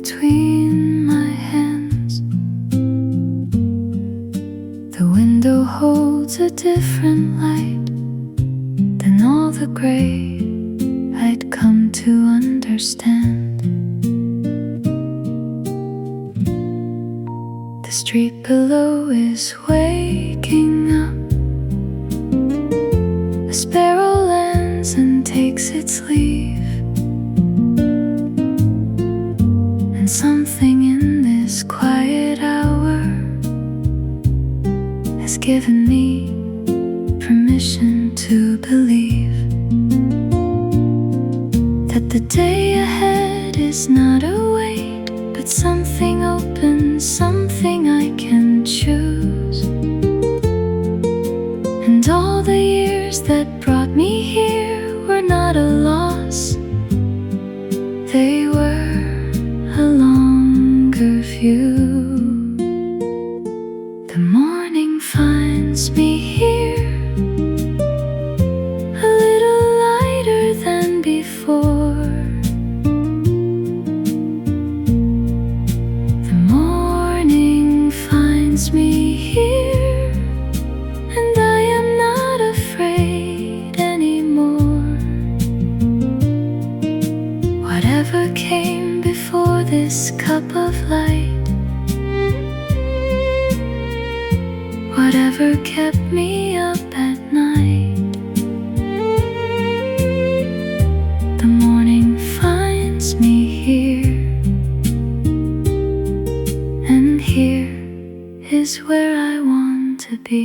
between my hands. The window holds a different light than all the gray I'd come to understand. The street below is waking up. A sparrow lands and takes its leave, and something in this quiet hour has given me permission to believe that the day ahead is not a wait, but something open, something I can choose. And all the years that brought me here were not a loss, they were a longer view. The morning finds me here, a little lighter than before. The morning finds me here, and I am not afraid anymore. Whatever came before this cup of light, whatever kept me up at night, the morning finds me here, and here is where I want to be.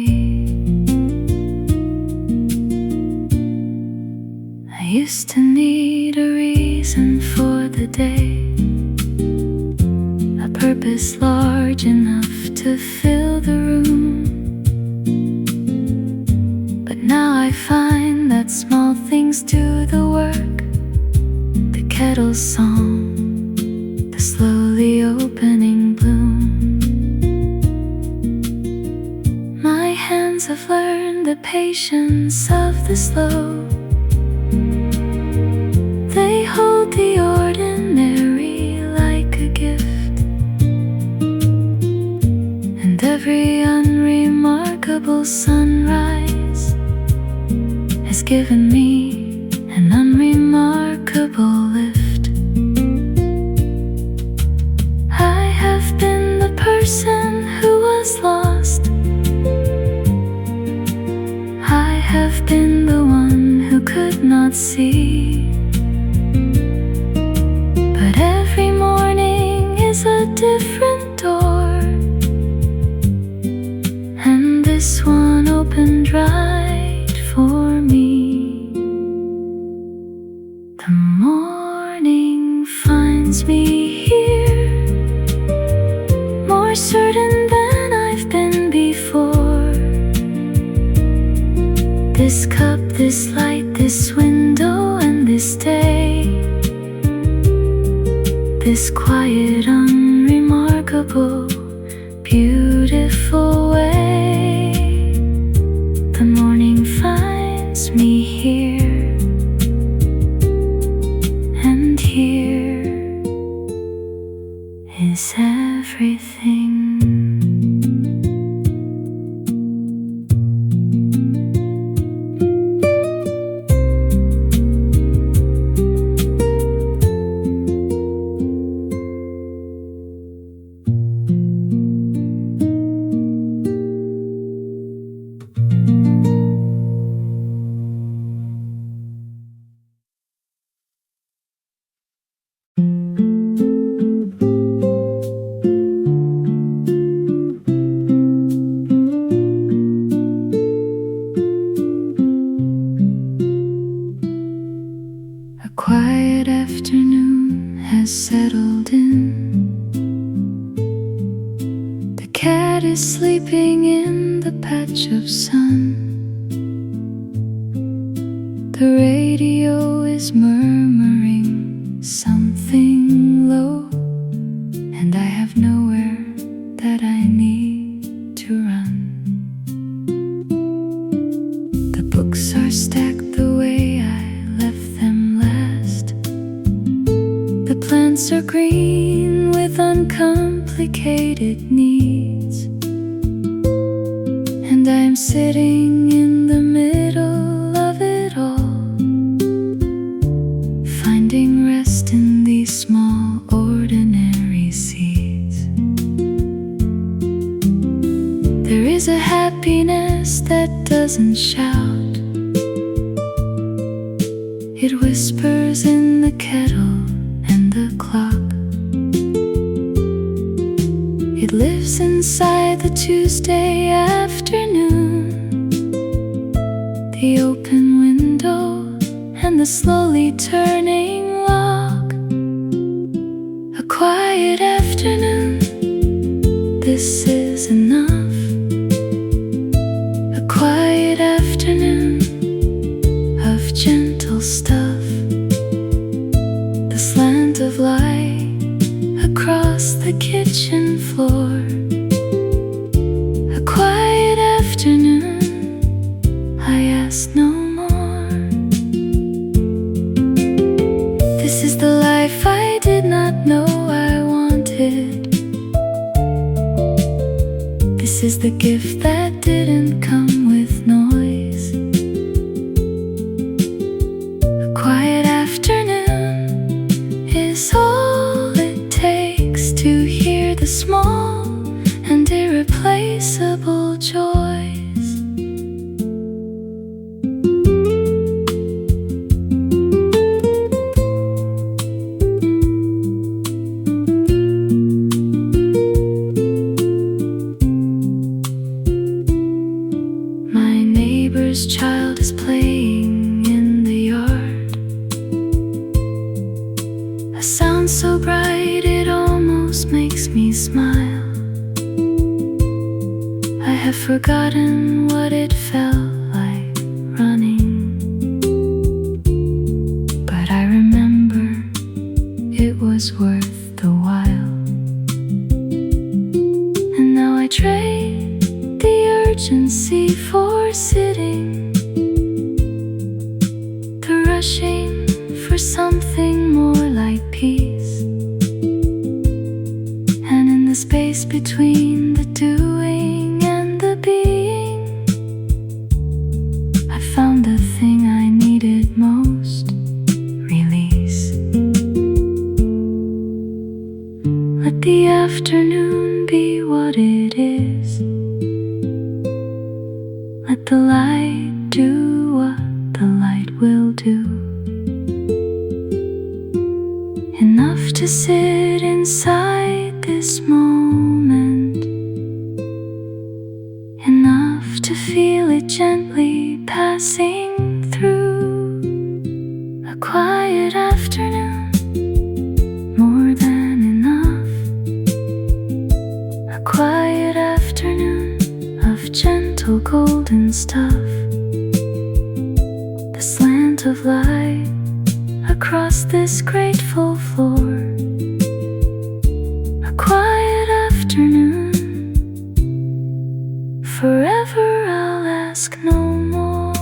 I used to need a reason for the day, a purpose large enough to fill the room. But now I find that small things do the work. The kettle's song, the slowly opening bloom. My hands have learned the patience of the slow. They hold the ordinary like a gift, and every unremarkable sunrise has given me an unremarkable lift. I have been the person who was lost. I have been the one who could not see. But every morning is a different door, and this one opened right for me. The morning finds me here, more certain than I've been before. This cup, this light, this window, and this day, this quiet, unremarkable, beautiful way. The morning finds me here, and here is everything. A quiet afternoon has settled in. The cat is sleeping in the patch of sun. The radio is murmuring something low, and I have nowhere that I need to run. The books are stacked the way I left them last. The plants are green with uncomplicated needs. And I'm sitting in the middle of it all, finding rest in these small ordinary seeds. There is a happiness that doesn't shout. It whispers in the kettle and the clock. It lives inside the Tuesday afternoon, the open window and the slowly turning lock. A quiet afternoon, this is enough. A quiet afternoon of gentle stuff. The slant of light across the kitchen floor. A quiet afternoon, I ask no more. This is the life I did not know I wanted. This is the gift that didn't come with noise. A quiet afternoon is all it takes to hear the small and irreplaceable joys. My neighbor's child is playing in the yard. A sound so bright it almost makes me smile. I have forgotten what it felt like running, but I remember it was worth the while. And now I trade the urgency for sitting, the rushing for something more like peace. And in the space between the doing and the being, I found the thing I needed most: release. Let the afternoon be what it is. Let the light do what the light will do. Enough to sit inside this moment, enough to feel it gently passing through. A quiet afternoon, more than enough. A quiet afternoon of gentle golden stuff. The slant of light across this grateful floor. A quiet afternoon, forever I'll ask no more.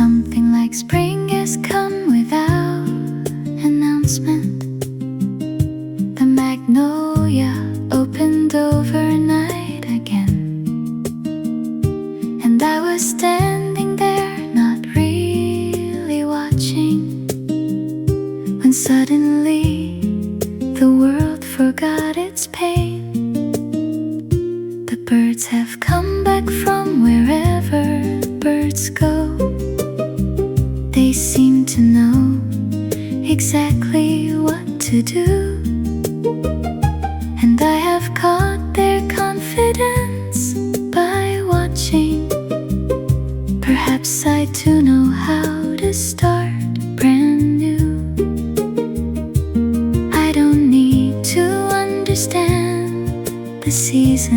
Something like spring has come without announcement. The magnolia opened overnight again, and I was standing there not really watching, when suddenly the world forgot its pain. The birds have come back from wherever birds go. They seem to know exactly what to do, and I have caught their confidence by watching. Perhaps I too know how to start brand new. I don't need to understand the season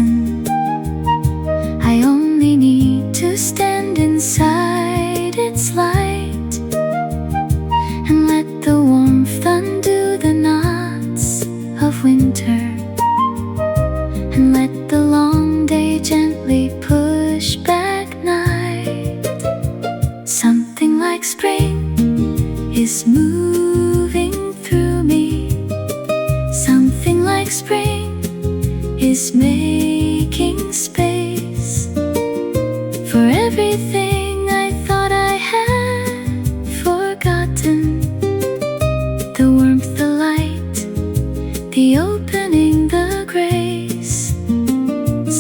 is making space for everything I thought I had forgotten. The warmth, the light, the opening, the grace.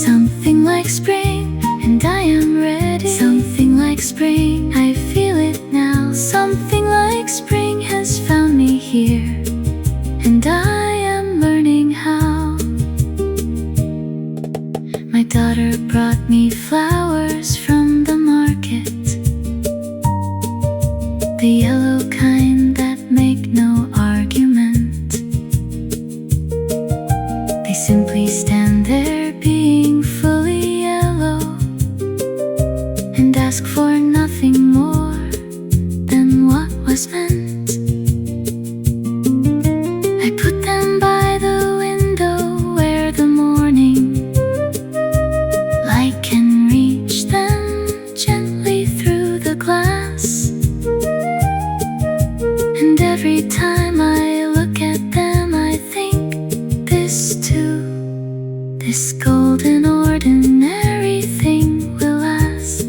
Something like spring, and I am ready. Something like spring, I feel it now. Something like spring has found me here, and I am learning how. My daughter brought me flowers from the market, the yellow kind that make no argument. They simply stand there being fully yellow and ask for nothing more than what was meant. I put them by the window where the morning light can reach them gently through the glass. And every time I look at them, I think this too, this golden ordinary thing will last.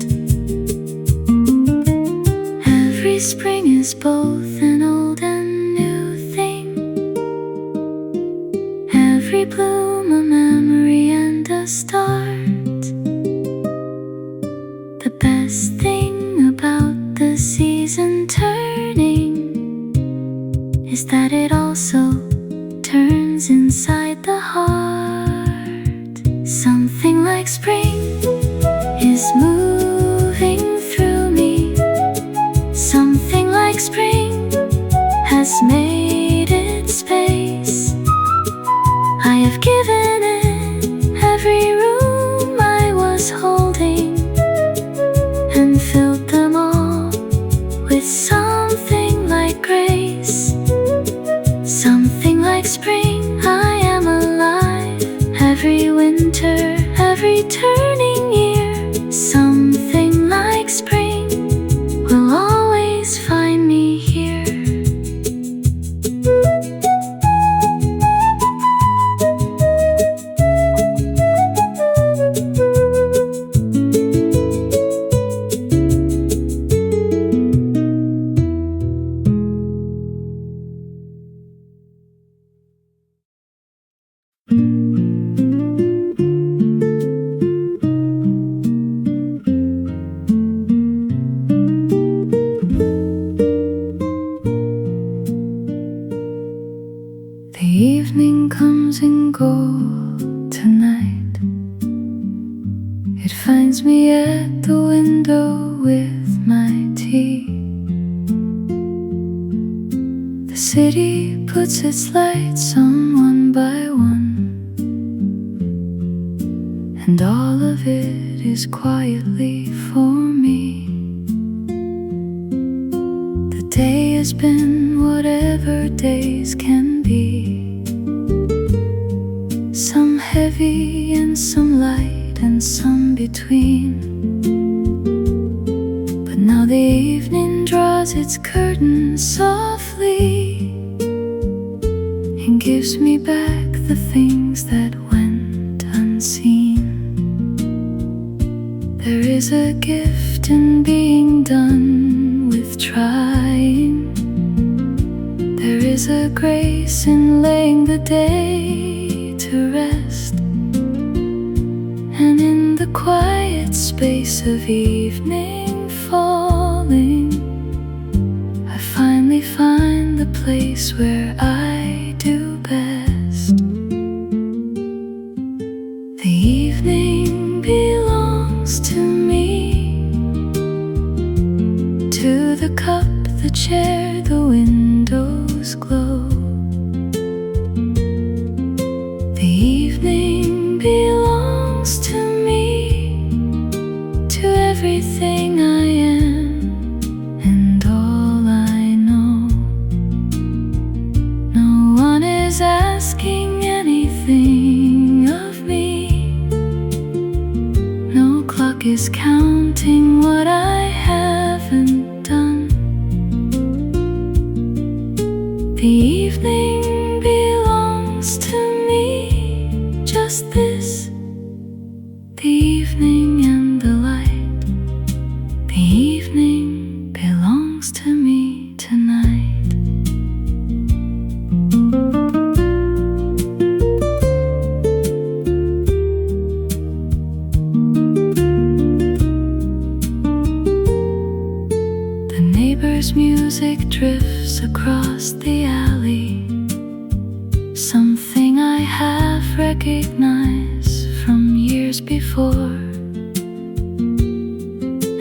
Every spring is both an old and new thing. Every bloom a memory and a start. The best thing about the season turning is that it also turns inside the heart. Something like spring is moving through me. Something like spring has made its space. I have given it every room I was holding and filled them all with something like grace. Something like spring, I am alive. Every winter, every turning year. Something like spring will always find me here. The evening comes and goes tonight. It finds me at the window with my tea. The city puts its lights on one by one, and all of it is quietly for me. The day has been whatever days can be, some heavy and some light and some between. But now the evening draws its curtain softly and gives me back the things that went unseen. There is a gift in being done with trying. There is a grace in laying the day to rest, and in the quiet space of evening falling, I finally find the place where I do best. The evening belongs to me, to the cup, the chair, the windows glow. The evening belongs to me, to everything I am and all I know. No one is asking anything of me. No clock is counting what I haven't done. The evening belongs to me, just this windows across the alley, something I have recognized from years before.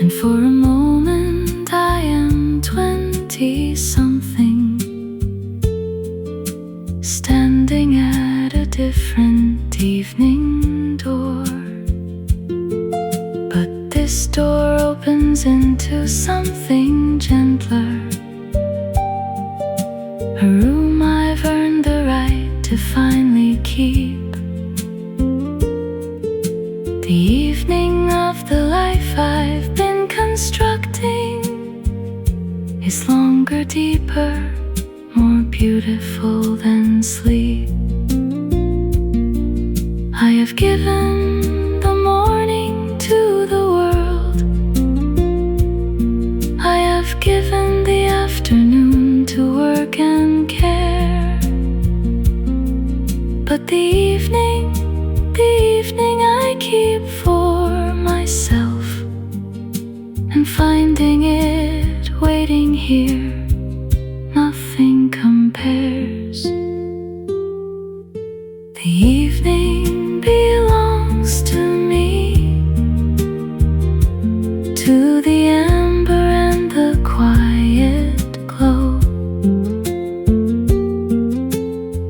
And for a moment I am 20-something, standing at a different evening door. But this door opens into something gentler, a room I've earned the right to finally keep. The evening of the life I've been constructing is longer, deeper, more beautiful than sleep. I have given the morning to the world, I have given the afternoon to work and care. But the evening I keep for myself, and finding it waiting here, nothing compares. The evening belongs to me, to the amber and the quiet glow.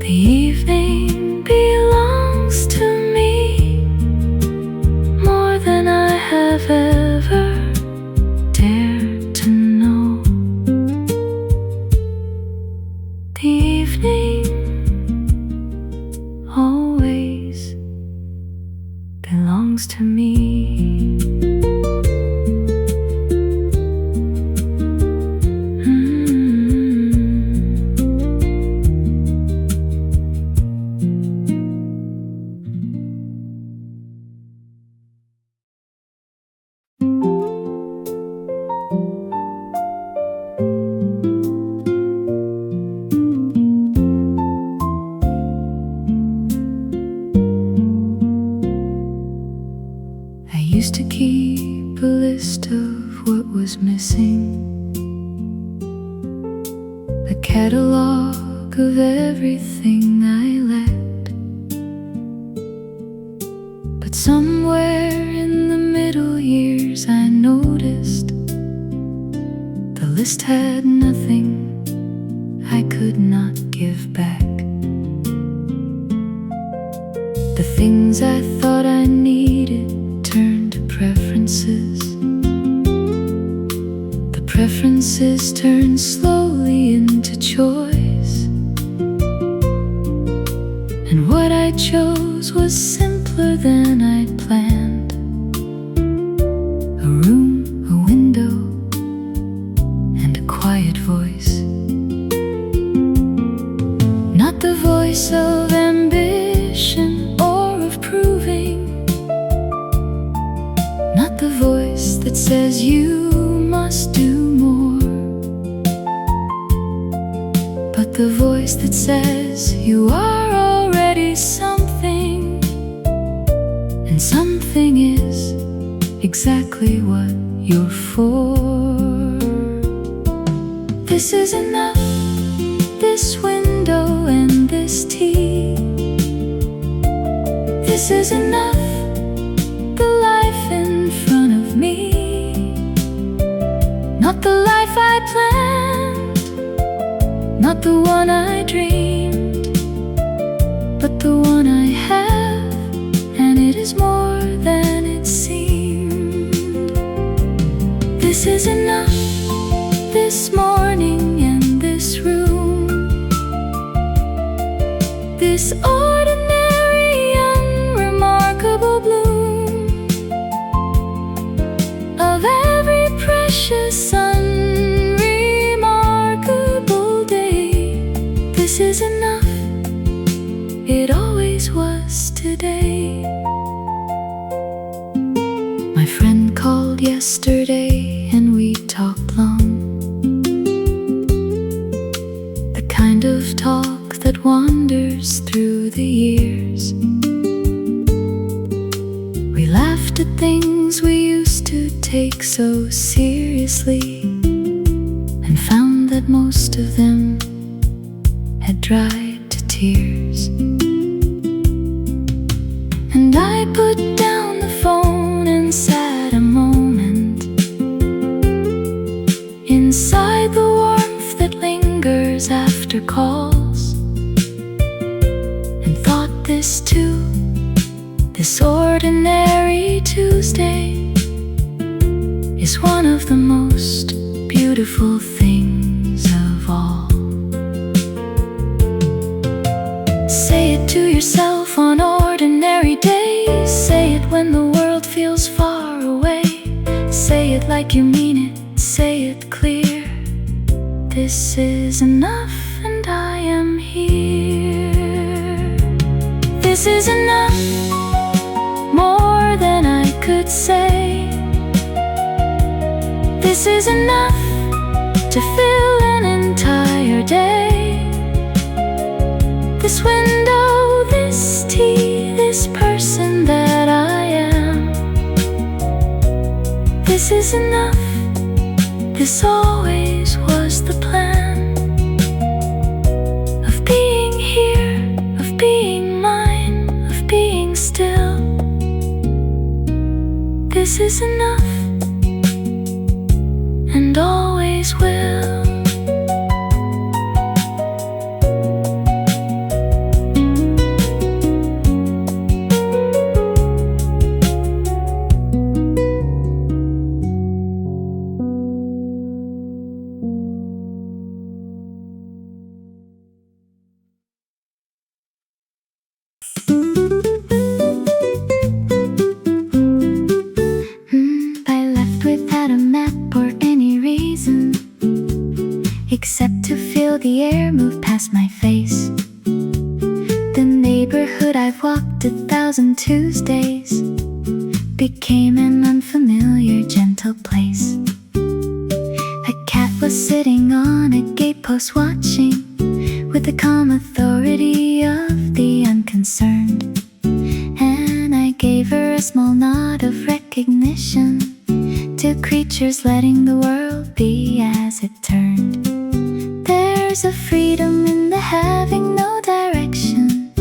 The evening belongs to me more than I have ever dared to know. The evening always belongs to me. I used to keep a list of what was missing, a catalog of everything I lacked. But somewhere in the middle years I noticed the list had nothing I could not give back. The things I thought I needed turned to preferences. The preferences turned slowly into choice. And what I chose was simpler than I'd planned. A room, a window, and a quiet voice. Not the voice of ambition or of proving, not the voice that says you must do more, but the voice that says you are already something, and something is exactly what you're for. This is enough, this window and this tea. This is enough, the life in front of me. Not the life I planned, not the one I dreamed, but the one I have, and it is more than it seemed. This is enough, this morning and this room, this ordinary, unremarkable bloom of every precious, unremarkable day. This is enough, it always was today. My friend called yesterday and we talked long, the kind of talk that wanders through the years. We laughed at things we used to take so seriously, and found found that most of them had dried to tears. And I put down the phone and sat a moment inside the warmth that lingers after calls, and thought this too, this ordinary Tuesday is one of the most beautiful things of all. Say it to yourself on ordinary days. Say it when the world feels far away. Say it like you mean it, say it clear. This is enough and I am here. This is enough, more than I could say. This is enough to fill an entire day. This window, this tea, this person that I am. This is enough, this always was the plan. Of being here, of being mine, of being still. This is enough, and always will. Except to feel the air move past my face. The neighborhood I've walked 1,000 Tuesdays became an unfamiliar, gentle place. A cat was sitting on a gatepost watching with the calm authority of the unconcerned. And I gave her a small nod of recognition to creatures letting the world be as it turned. There's a freedom in the having no direction,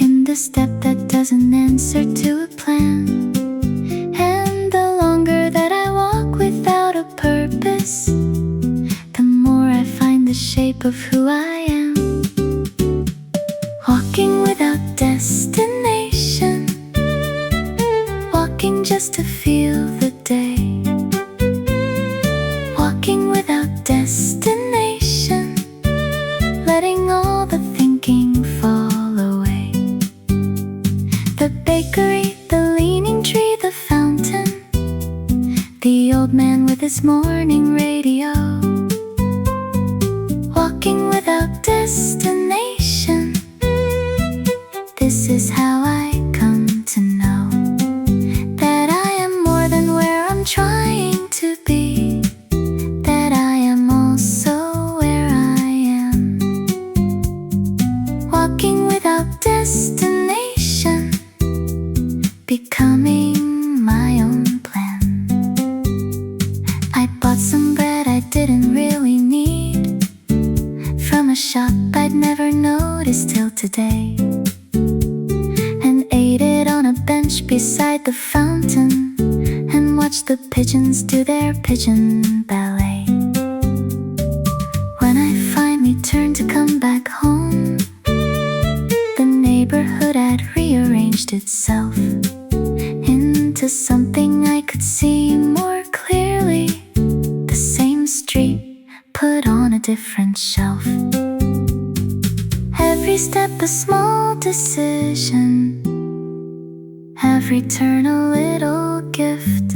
in the step that doesn't answer to a plan. And the longer that I walk without a purpose, the more I find the shape of who I am. Walking without destination, walking just to feel the day. Walking without destination, letting all the thinking fall away. The bakery, the leaning tree, the fountain, the old man with his morning radio. Walking without destination, this is how I come to know that I am more than where I'm trying to be, that I am also where I am. Walking without destination, becoming my own plan. I bought some bread I didn't really need from a shop I'd never noticed till today, and ate it on a bench beside the fountain, and watched the pigeons do their pigeon ballet. When I finally turned to come back home, the neighborhood had rearranged itself into something I could see more clearly. The same street put on a different shelf. Every step a small decision, every turn a little gift,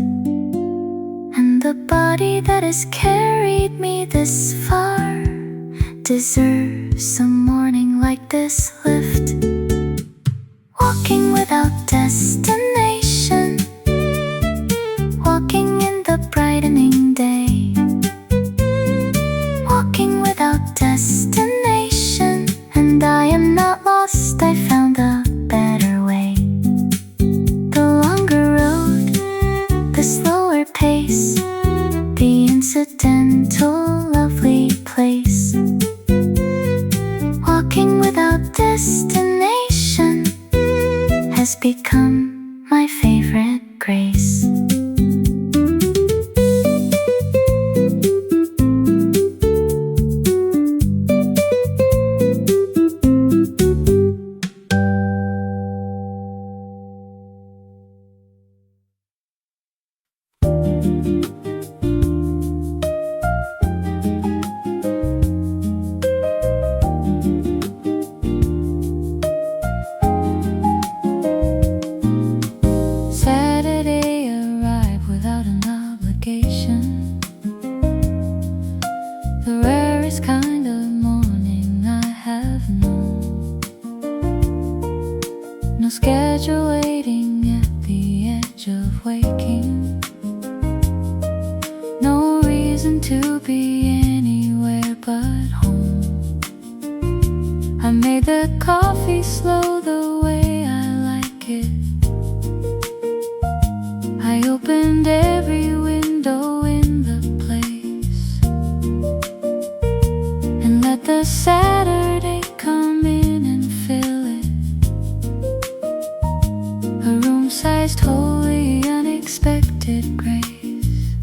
and the body that has carried me this far deserves a morning like this lift. Walking without destination, walking in the brightening day. Walking without destination, and I am not lost, I found a better way. The longer road, the slower pace, the incidental lovely place. destination has become my favorite grace. No schedule waiting at the edge of waking. No reason to be anywhere but home. I made the coffee slow the way I like it. I opened every window in the place and let the Saturday come in and fill it. A room-sized, wholly unexpected grace.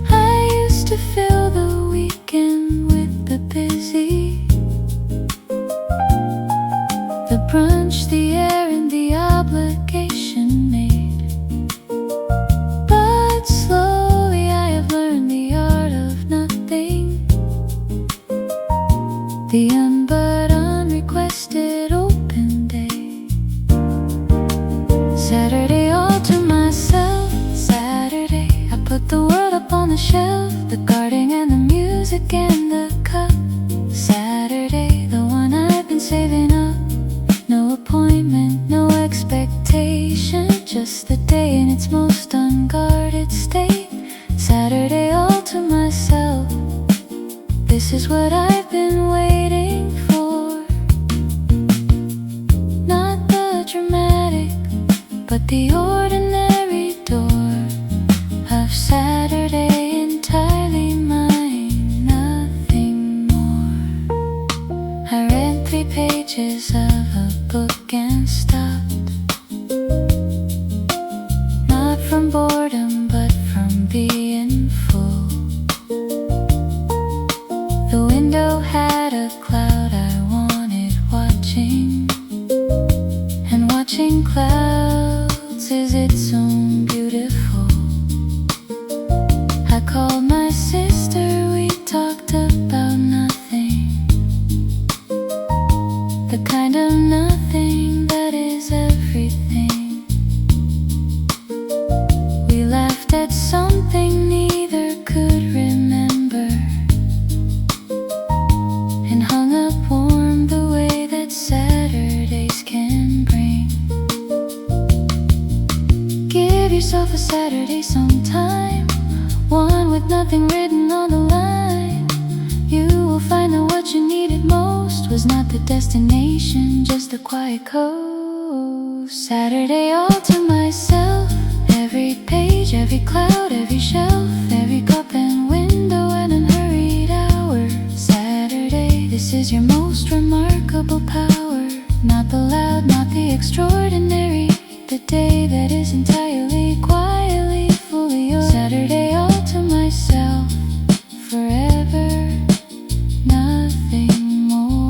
I used to fill the weekend with the busy, the brunch, the errand, the obligation made. But slowly I have learned the art of nothing, the but unrequested open day. Saturday all to myself. Saturday I put the world up on the shelf, the garden and the music and the cup. Saturday, the one I've been saving up. No appointment, no expectation, just the day in its most unguarded state. Saturday all to myself. This is what I've been waiting for. Not the dramatic, but the ordinary door of Saturday, entirely mine, nothing more. I read 3 pages of a book and stopped, not from boredom but from being full. The window had a cloud I wanted watching, and watching clouds is its own beautiful. I called my sister, we talked about nothing, the kind of nothing that is everything. We laughed at something neither could remember, and hung up warm the way that Saturdays can bring. Give yourself a Saturday sometime, one with nothing written on the line. You will find that what you needed most was not the destination, just a quiet coast. Saturday all to myself. Every page, every cloud, every shelf, every cup and window and unhurried hour. Saturday, this is your most remarkable power. Not the loud, not the extraordinary, the day that is entirely, quietly, fully yours. Saturday all to myself, forever, nothing more.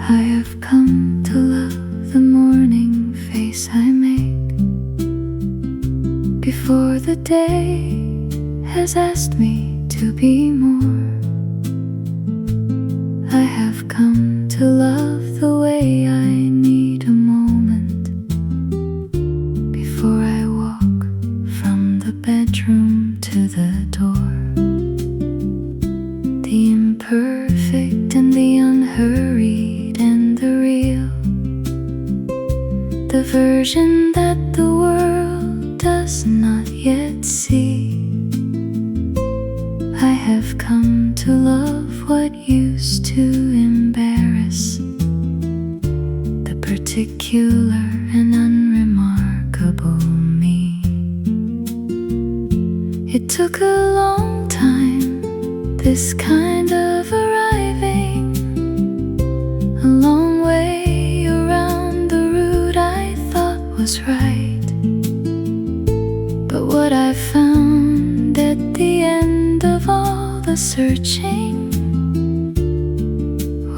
I have come to love the morning face I make before the day has asked me to be more. I have come to love the way I need a moment before I walk from the bedroom does not yet see. I have come to love what used to embarrass the particular and unremarkable me. It took a long time, this kind of arriving, a long way around the route I thought was right. But what I found at the end of all the searching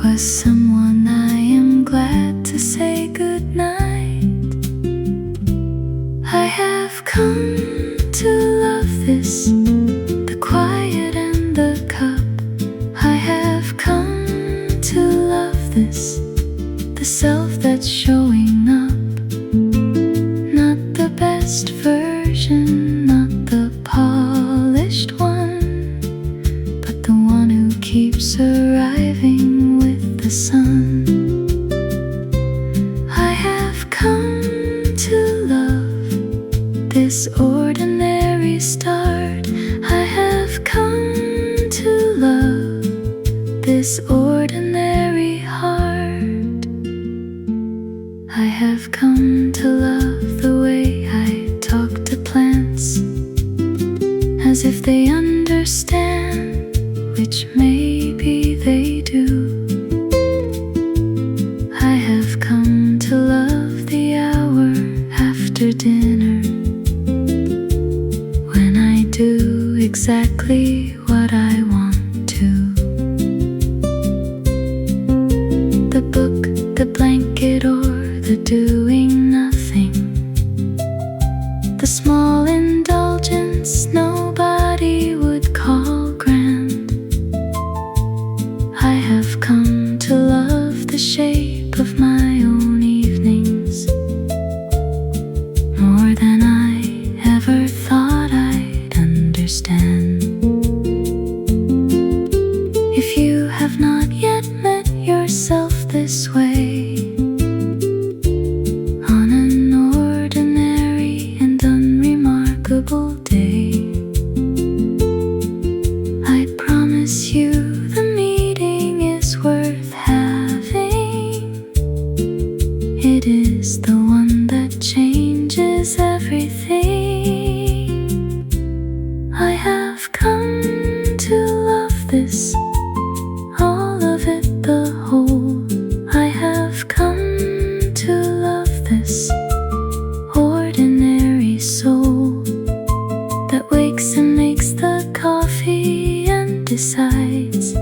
was someone I am glad to say goodnight. I have come to love this, the quiet and the cup. I have come to love this, the self that's showing up. Not the best version, not the polished one, but the one who keeps arriving with the sun. I have come to love this ordinary start. I have come to love this ordinary heart. I have come to love the way I talk to plants, as if they understand, which maybe they do. I have come to love the hour after dinner, when I do exactly what I want to. The book, the blanket, or the doing nothing, the small indulgence nobody would call grand. I have come to love the shape of my own evenings more than I ever thought I'd understand. If you have not yet met yourself this way, on an ordinary and unremarkable day, I promise you the meeting is worth having. It is the one that changes everything. I have come to love this, all of it, the whole. I have come to love this ordinary soul that wakes and makes the coffee and decides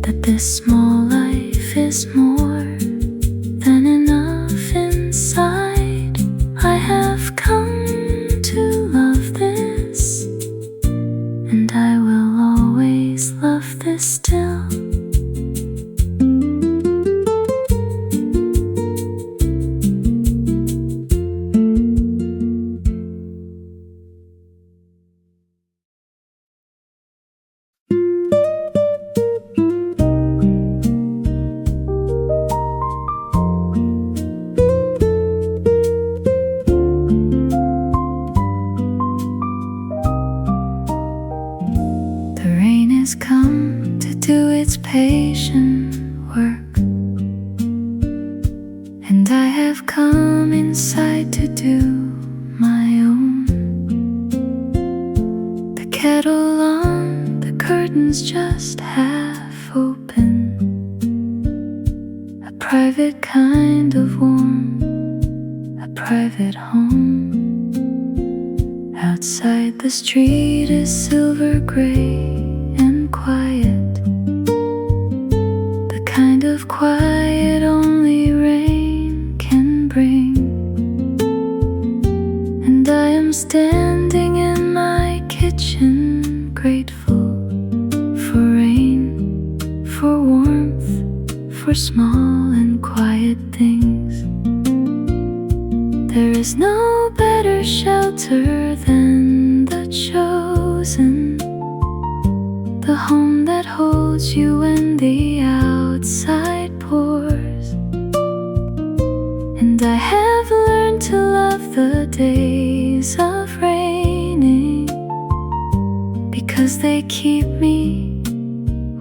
that this small life is more than enough inside. I have come to love this, and I will always love this still. The rain has come to do its patient work, and I have come inside to do my own. The kettle on, the curtains just half open, a private kind of warmth, a private home. Outside the street is silver gray and quiet, the kind of quiet only rain can bring. And I am standing in my kitchen, grateful for rain, for warmth, for small and quiet things. There is no better shelter than the chosen, the home that holds you when the outside pours. And I have learned to love the days of raining, because they keep me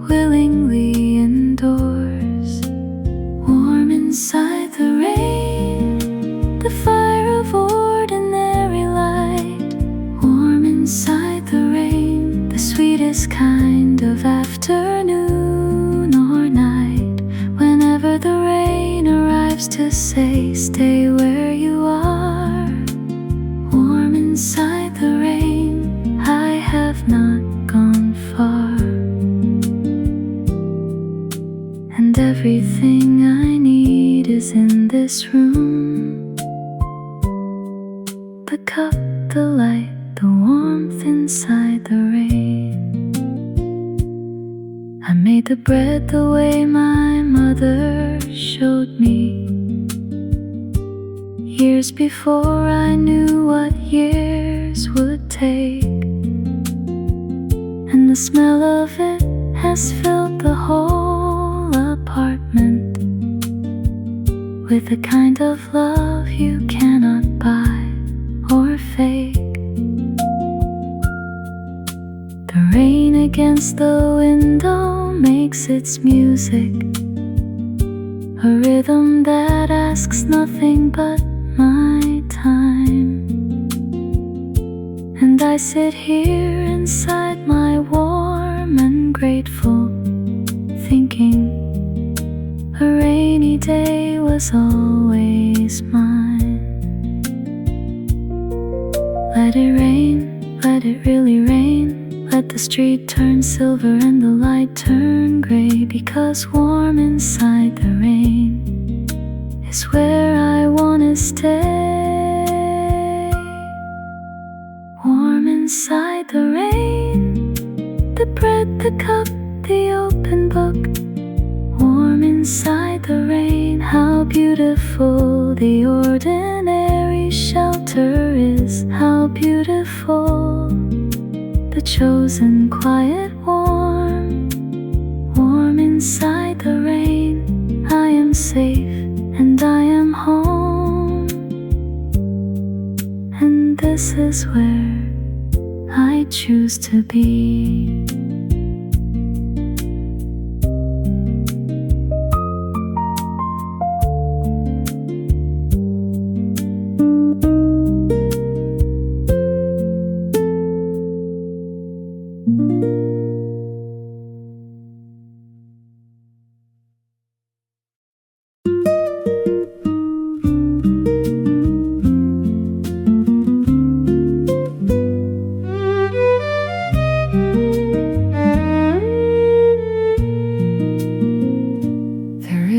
willingly indoors, warm inside the rain, the fire of ordinary light, warm inside the rain, the sweetest kind of afternoon or night, whenever the rain arrives to say, stay where you are, warm inside the rain, I have not gone far, and everything I need is in this room, the cup, the light, the warmth inside the rain. I made the bread the way my mother showed me, years before I knew what years would take, and the smell of it has filled the whole apartment with the kind of love you cannot buy or fake. The rain against the window makes its music, a rhythm that asks nothing but my time. And I sit here inside my warm and grateful, thinking a rainy day was always mine. Let it rain, let it really rain, let the street turn silver and the light turn gray, because warm inside the rain is where I wanna stay. Warm inside the rain, the bread, the cup, the open book. Warm inside the rain, how beautiful the ordinary shelter is, how beautiful the chosen quiet warm. Warm inside the rain, I am safe and I am home, and this is where I choose to be.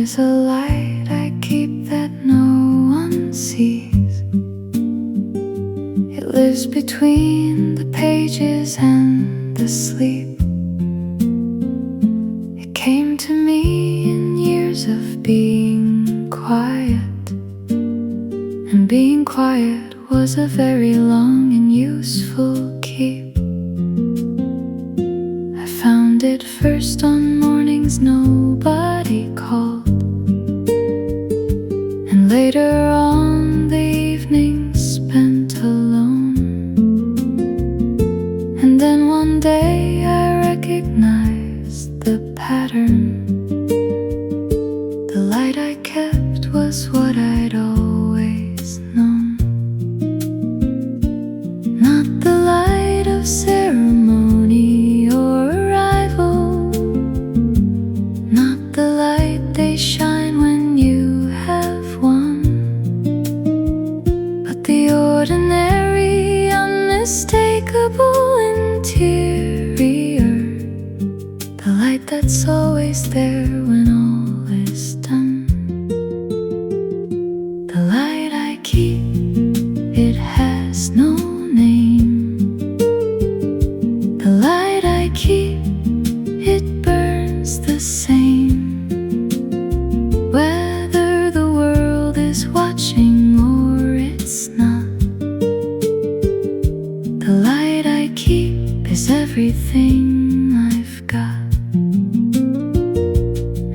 There's a light I keep that no one sees. It lives between the pages and the sleep. It came to me in years of being quiet, and being quiet was a very long and useful keep. I found it first on mornings nobody called, later on the evenings spent alone. And then one day I recognized the pattern. The light I kept was what I'd always known, not the light of ceremony or arrival, not the light they shine when you have won, but the ordinary, unmistakable interior, the light that's always there when all is done. The light I keep, it has no name. The light I keep, it burns the same, whether the world is watching or it's not. The light I keep is everything I've got,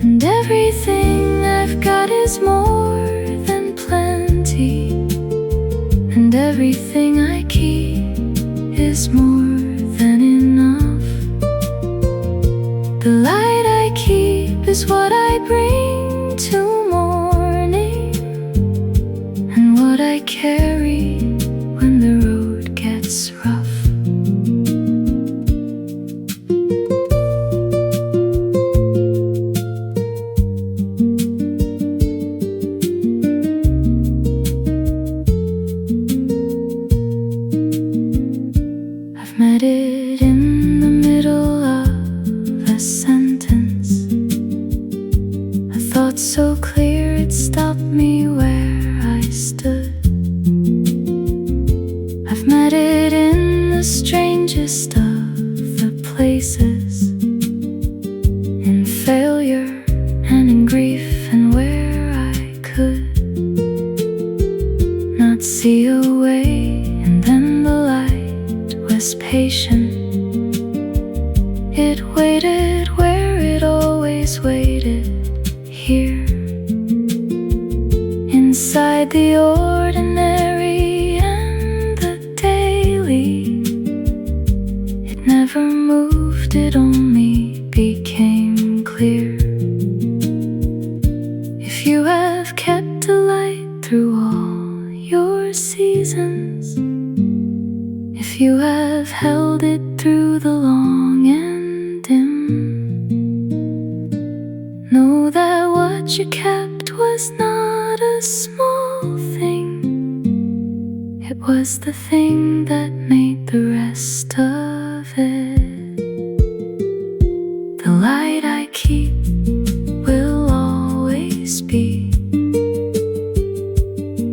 and everything I've got is more than plenty, everything I keep is more than enough. The light I keep is what I bring to morning, and what I carry when the road gets rough. Met it in the middle of a sentence, a thought so clear it stopped me where I stood. I've met it in the strangest of the places, in failure and in grief, and where I could not see a way, and then the light was patient. It waited where it always waited, here, inside the ordinary and the daily. It never moved, it only became clear. If you have kept the light through all your seasons, if you have held it through the long and dim, know that what you kept was not a small thing. It was the thing that made the rest of it. The light I keep will always be.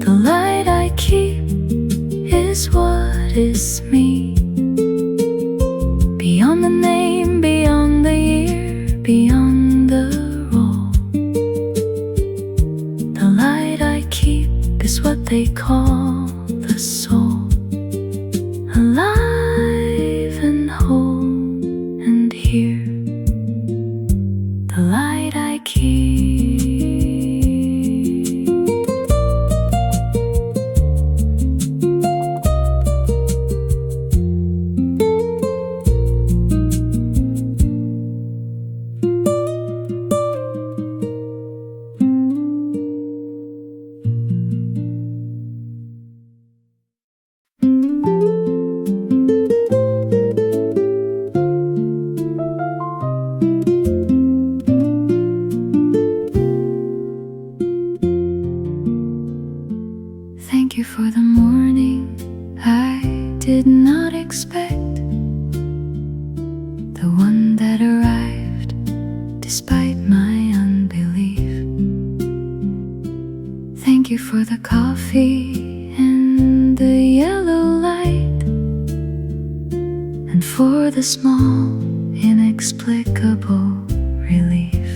The light I keep is what is me. Beyond the name, beyond the year, beyond the role. The light I keep is what they call the soul. Alive and whole and here. The light I keep. Thank you for the morning I did not expect, the one that arrived despite my unbelief. Thank you for the coffee and the yellow light, and for the small, inexplicable relief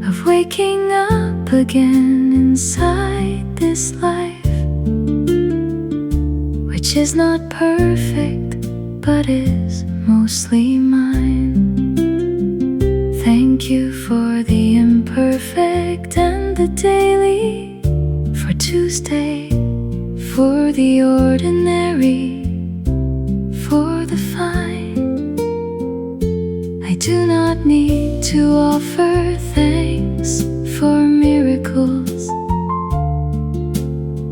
of waking up again inside this life, which is not perfect but is mostly mine. Thank you for the imperfect and the daily, for Tuesday, for the ordinary, for the fine. I do not need to offer thanks for miracles.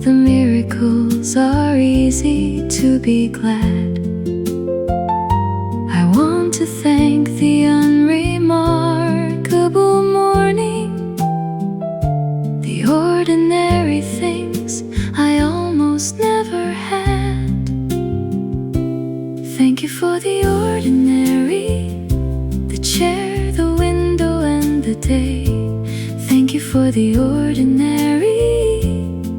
The miracles are easy to be glad. I want to thank the unremarkable morning, the ordinary things I almost never had. Thank you for the ordinary, the chair, the window, and the day. Thank you for the ordinary,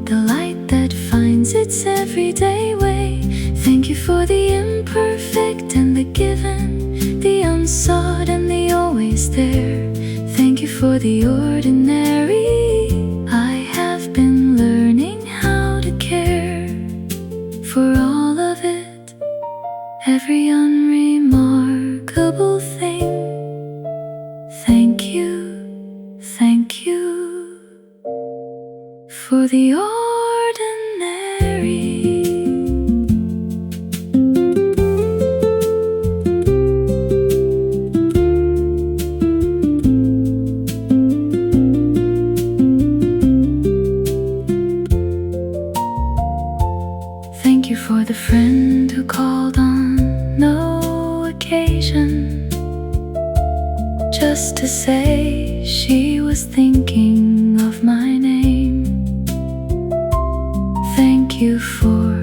the light that finds its everyday way. Thank you for the imperfect and the given, the unsought and the always there. Thank you for the ordinary. I have been learning how to care for all of it, every unremarkable thing. Thank you for the ordinary. Thank you for the friend who called on no occasion, just to say she was thinking of my name. Thank you for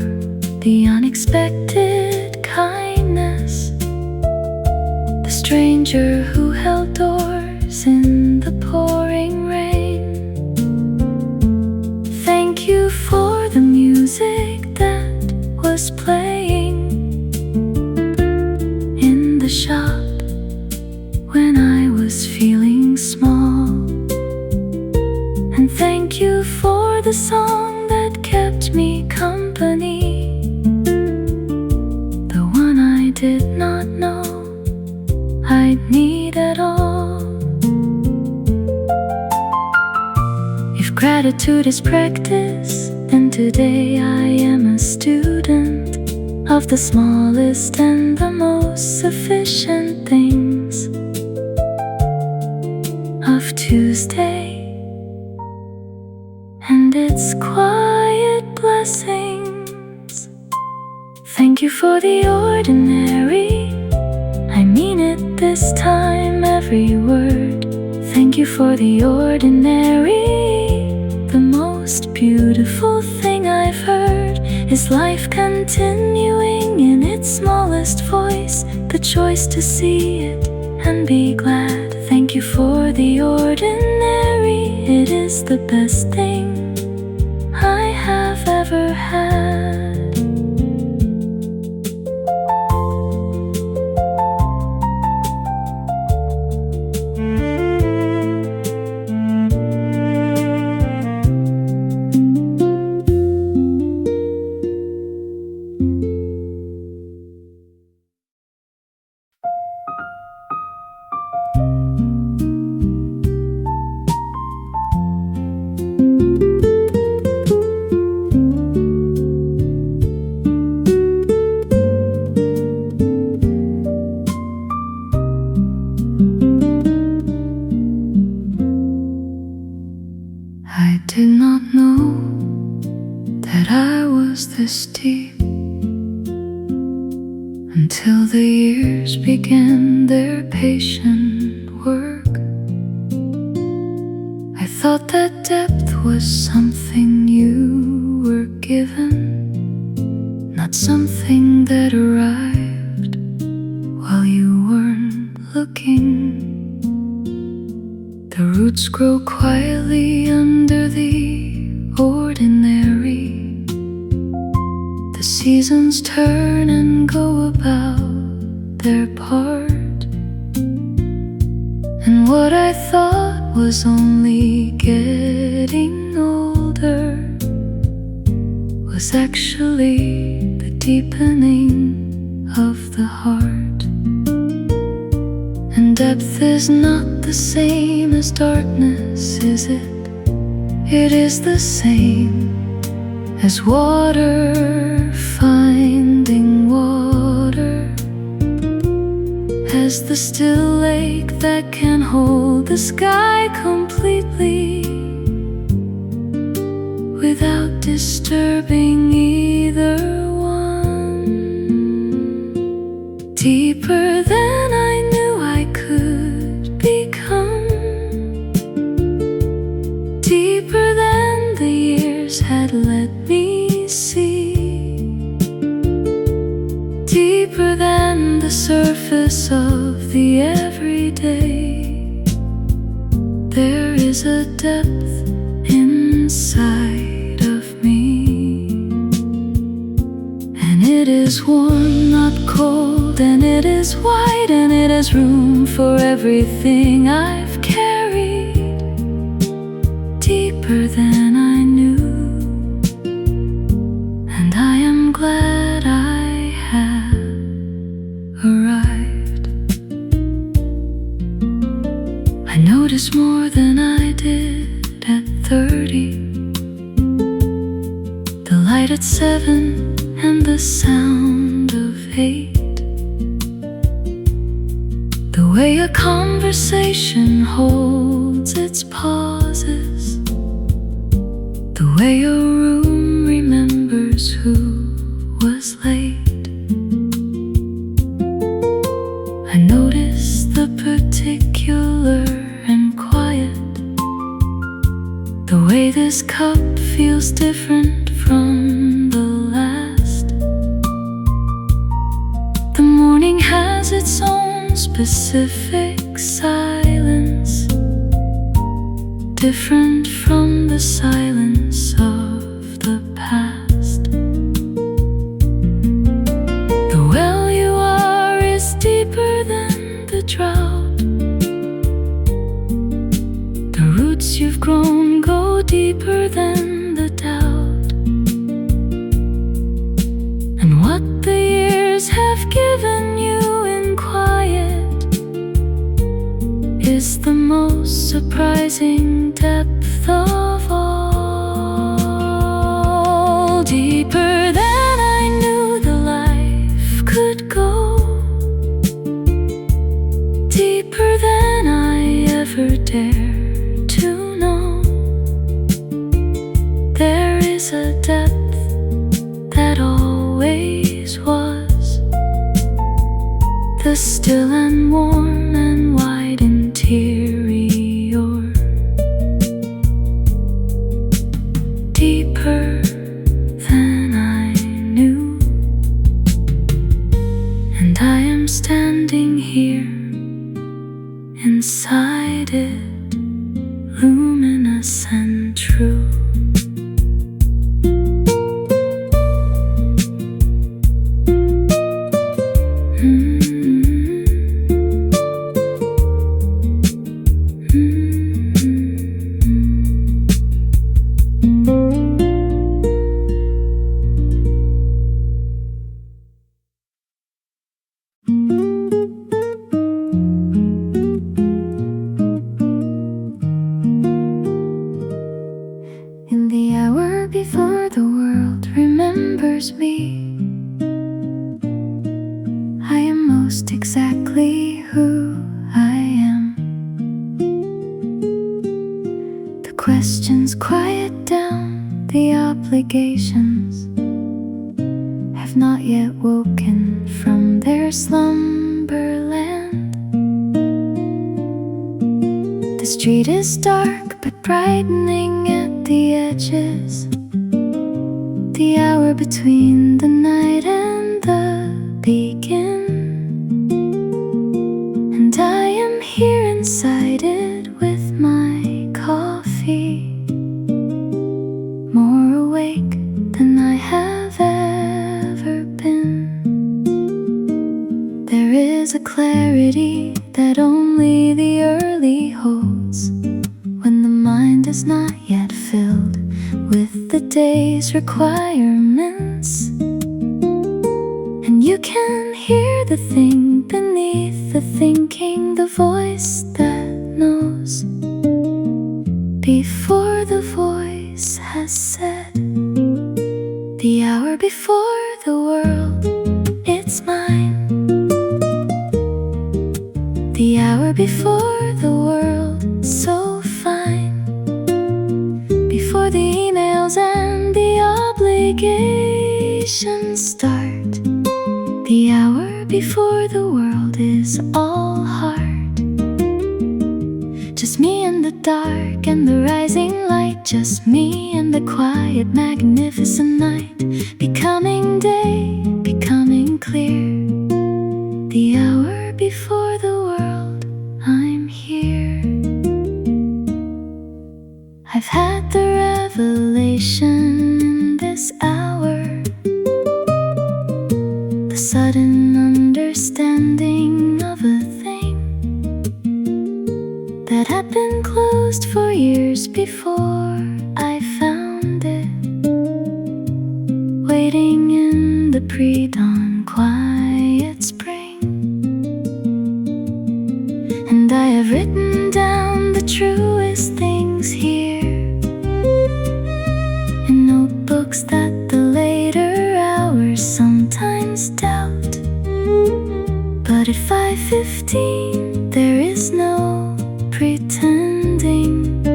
the unexpected kindness, the stranger who held doors in the pouring rain. Thank you for the music that was playing in the shop when I was feeling small. And thank you for the song that kept me company, the one I did not know I'd need at all. If gratitude is practice, then today I am a student of the smallest and the most sufficient things of Tuesday and its quiet blessings. Thank you for the ordinary, I mean it this time, every word. Thank you for the ordinary. The most beautiful thing I've heard is life continuing in its smallest voice, the choice to see it and be glad. Thank you for the ordinary, it is the best thing I have ever had. I did not know that I was this deep until the years began their patient work. I thought that depth was something you were given, not something that arrived while you weren't looking. The roots grow quietly under the ordinary. The seasons turn and go about their part. And what I thought was only getting older was actually the deepening of the heart. And depth is not the same as darkness, is it? It is the same as water finding water, as the still lake that can hold the sky completely without disturbing either one. Deeper than I knew I could become, deeper than the years had let me see, deeper than the surface of the everyday. There is a depth inside of me, and it is warm, not cold, and it is wide, and it has room for everything I've carried, deeper than I knew. And I am glad I have arrived. I notice more than I did at 30, the light at 7 and the sound of 8, the way a conversation holds its pauses, the way a room remembers who specific silence, different from the silence of the past. The well you are is deeper than the drought. The roots you've grown go deeper than the doubt. And what the years have given you in quiet is the most surprising depth of all. Deeper than I knew the life could go, deeper than I ever dared to know. There is a depth that always was, the still and warm and wide interior, deeper than I knew. And I am standing here inside it, luminous and true. In the hour before the world remembers me, I am most exactly who I am. The questions quiet down, the obligations have not yet woken from their slumberland. The street is dark but brightening at the edges, the hour between the night and the begin. And I am here inside it with my coffee, more awake than I have ever been. There is a clarity that only the early holds, when the mind is not yet filled with the day's requirements. And you can hear the thing beneath the thinking, the voice that knows before the voice has said. The hour before the world, it's mine. The hour before the world, so fine. Before the emails and the obligations start, the hour before the world is all hard. Just me and the dark and the rising light, just me and the quiet, magnificent night, becoming day, becoming clear. The hour before the world, I'm here. I've had the revelation in this hour, the sudden understanding of a thing that had been closed for years before I found it, waiting in the pre-dawn quiet spring. And I have written down the truest things here in notebooks that the later hours sometimes doubt. But at 5:15 there is no pretending,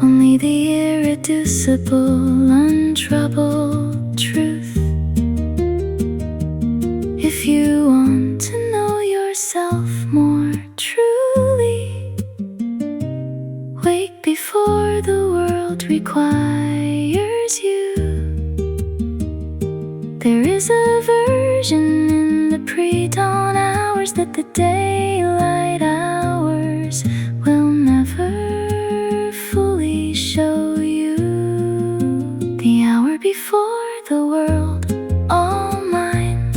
only the irreducible, untroubled truth. If you want to know yourself more truly, wake before the world requires you. There is a version in the pre-dawn hours hours that the daylight hours will never fully show you. The hour before the world, all mine.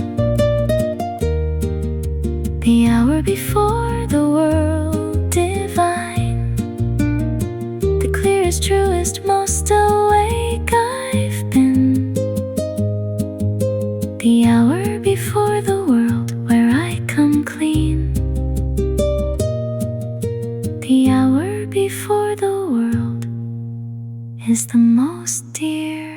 The hour before the world divine. The clearest, truest, most awake I've been. The hour before the world where I come clean. The hour before the world is the most dear.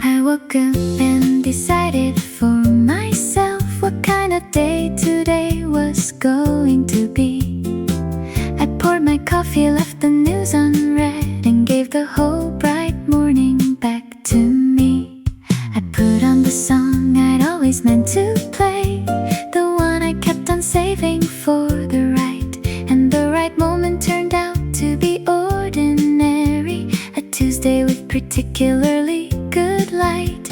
I woke up and decided for myself what kind of day today was going to be. I poured my coffee, left the news unread, and gave the whole bright morning back to me. I put on the song I'd always meant to play, the one I kept on saving for the right, and the right moment turned out to be ordinary. A Tuesday with particularly good light.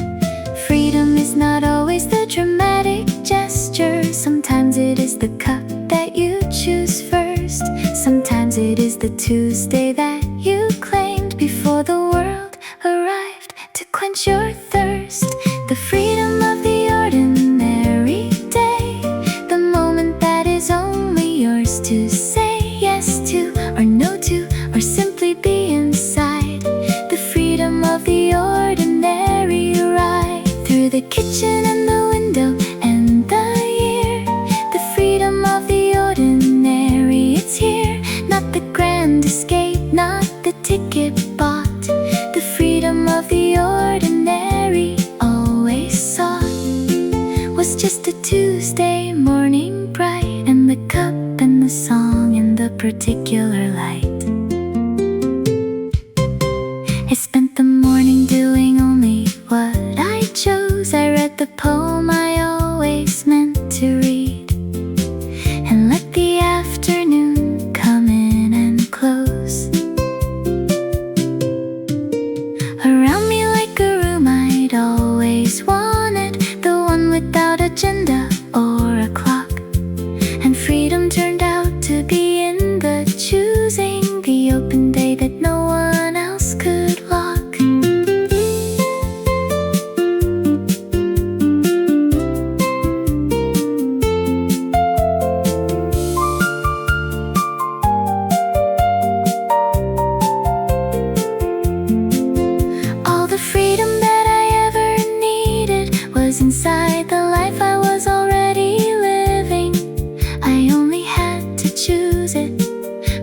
Freedom is not always the dramatic gesture. Sometimes it is the cup that you choose first. Sometimes it is the Tuesday that you claimed before the world arrived to quench your thirst. The freedom of the ordinary day, the moment that is only yours to say yes to, or no to, or simply be inside. The freedom of the ordinary ride through the kitchen and the window and the year. The freedom of the ordinary, it's here. Not the grand escape, not the ticket bought. The freedom of the ordinary, always sought, was just a Tuesday morning bright, and the cup and the song and the particular light. I spent the morning doing only what I chose. I read the poem I always meant to read, and let the afternoon come in and close around me like a room I'd always wanted, the one without agenda or a clock. And freedom turned out to be in the choosing, the open day that no one else could lock. All the freedom that I ever needed was inside the life I was already living. I only had to choose it,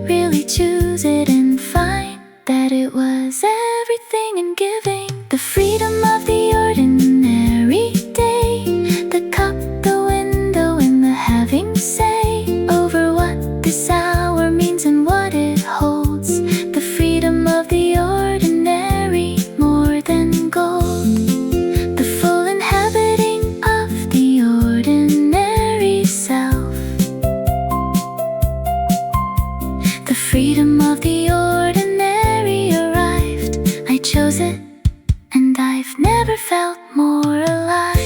really choose it, and find that it was everything and giving. The freedom of the ordinary day, the cup, the window, and the having say over what this hour means and what it holds. The freedom of the ordinary, more than gold. The full inhabiting of the ordinary self. The freedom of the ordinary arrived. I chose it, and I've never felt more alive.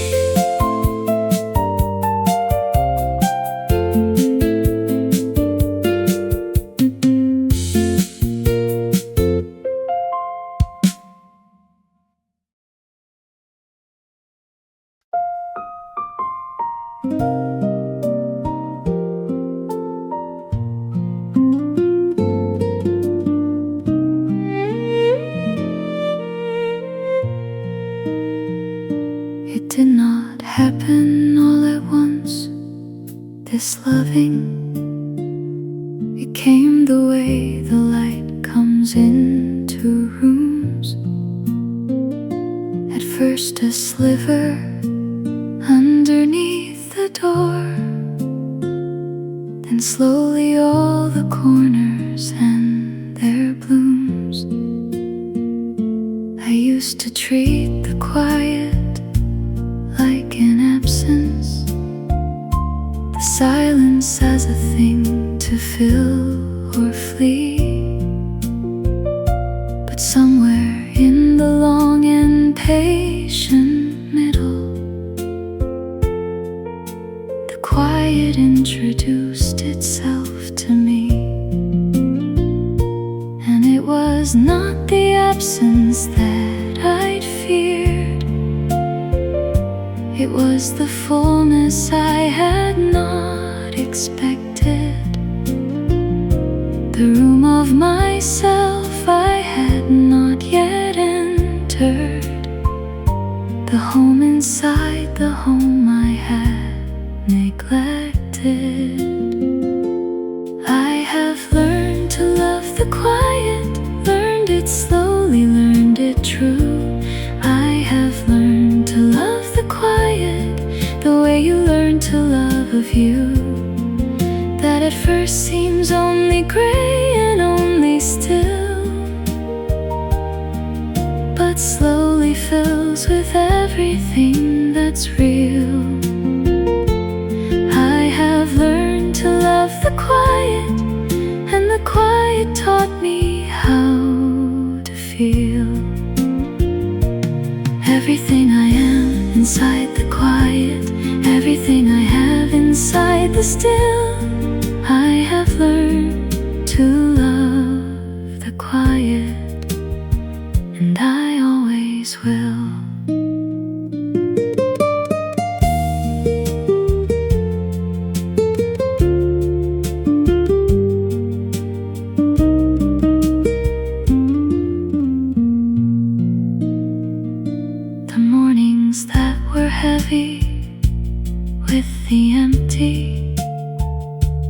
It did not happen all at once, this loving. It came the way the light comes into rooms. At first a sliver underneath the door, then slowly all the corners and their blooms. I used to treat the quiet like an absence, silence as a thing to fill or flee. But somewhere in the long and patient middle, the quiet introduced itself to me. And it was not the absence that I'd feared, it was the fullness I had not expected. The room of myself I had not yet entered, the home inside the home I had neglected. I have learned to love the quiet, learned it slowly, learned it true. I have learned to love the quiet, the way you learn to love a view that at first seems only gray and only still, but slowly fills with everything that's real. I have learned to love the quiet, and the quiet taught me how to feel. Everything I am inside the quiet, everything I have inside the still, I have learned to love the quiet, and I always will. The mornings that were heavy with the empty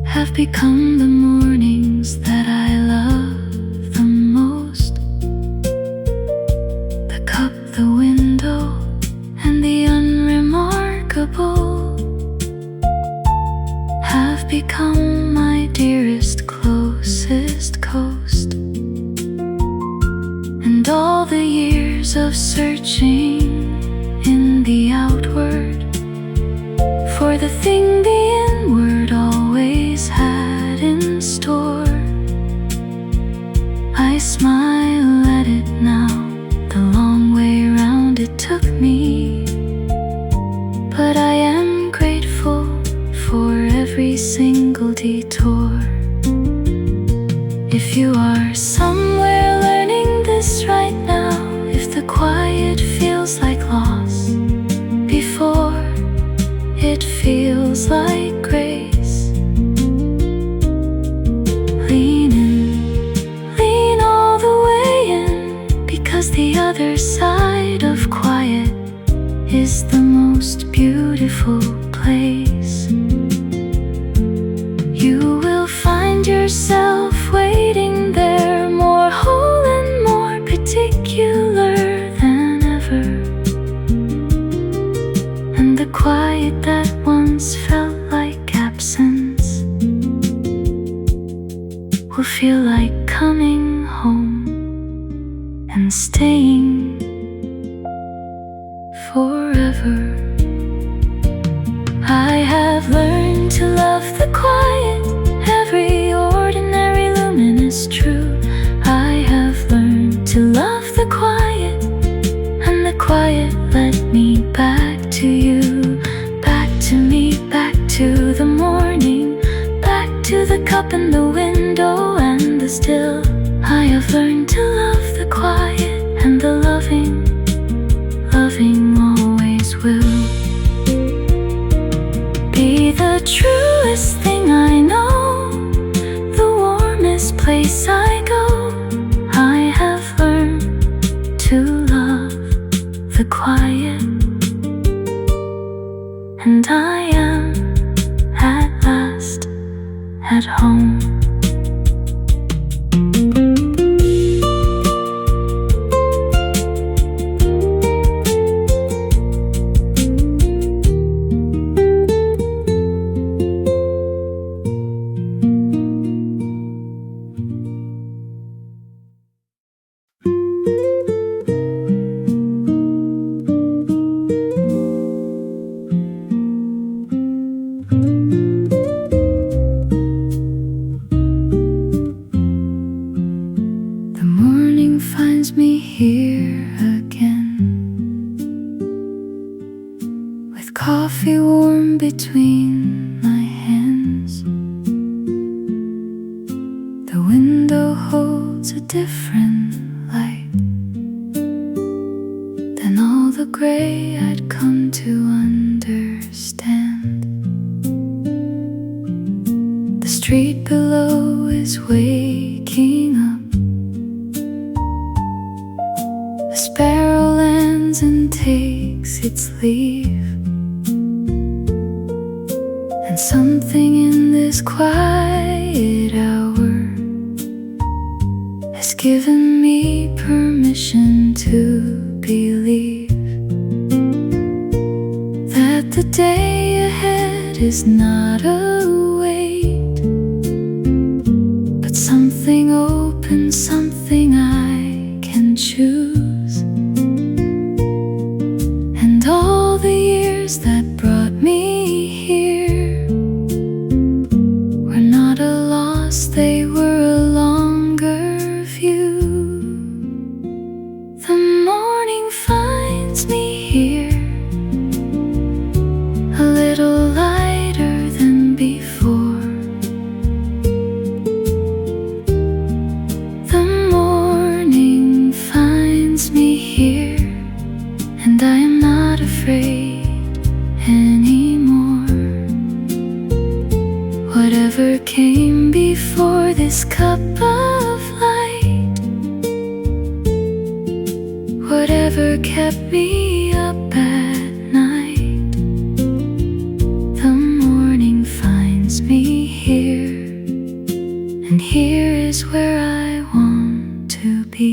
have become the mornings that I love the most. The cup, the window, and the unremarkable have become my dearest, closest coast. And all the years of searching in the outward for the thing the inward always had in store, I smile at it now, the long way round it took me. But I am grateful for every single detour. If you are somewhere learning this right now, if the quiet feels like loss before it feels like grace, lean in, lean all the way in, because the other side of quiet is the most beautiful place. You will find yourself waiting there, more whole and more particular than ever. And the quiet that once felt like absence will feel like coming home and staying forever. I have learned to love the quiet, every ordinary luminous true. I have learned to love the quiet, and the quiet led me back to you, back to me, back to the morning, back to the cup and the window and the still. I have learned to love the quiet, and the loving, loving always will be the truest thing I know, the warmest place I go. I have learned to love the quiet, and I am at last at home. coffee warm between my hands. The window holds a different light than all the gray I'd come to understand. The street below is waking up. A sparrow lands and takes its leave. And something in this quiet hour has given me permission to believe that the day ahead is not a wait, but something open, something I can choose. And all the years that brought me here were not a loss, they were a longer view. The morning finds me here, a little lighter than before. The morning finds me here, and I am not afraid anymore. Whatever came before this cup of light, whatever kept me up at night, the morning finds me here, and here is where I want to be.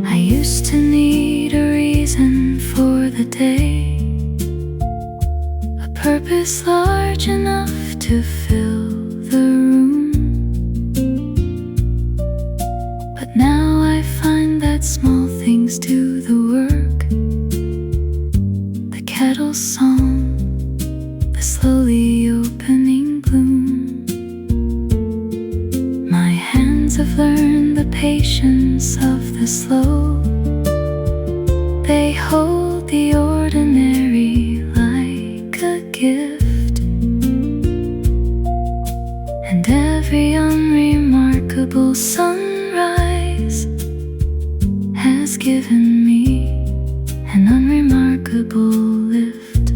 I used to need a reason for the day, a purpose large enough to fill the room. But now I find that small things do the work. The kettle's song, the slowly opening bloom. My hands have learned the patience of the slow. They hold the ordinary like a gift, and every unremarkable sunrise has given me an unremarkable lift.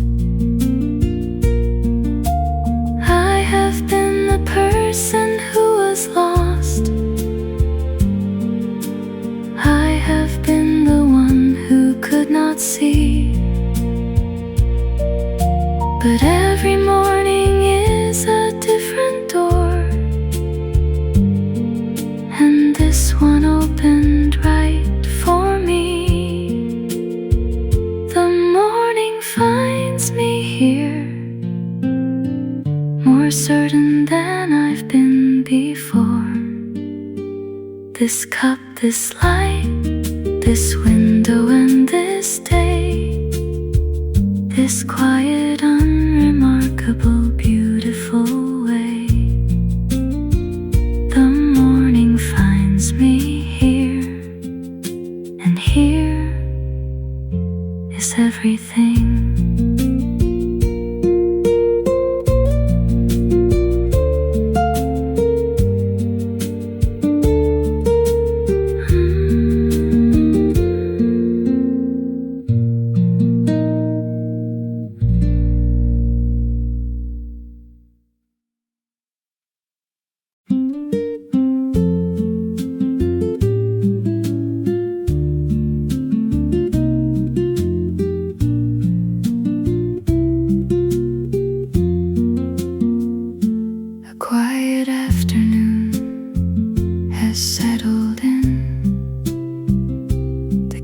I have been the person who was lost. I have been the one who could not see. But every morning is a different door, and this one opened right for me. The morning finds me here, more certain than I've been before. This cup, this light, this window and this day, this quiet, unremarkable, beautiful way. The morning finds me here, and here is everything.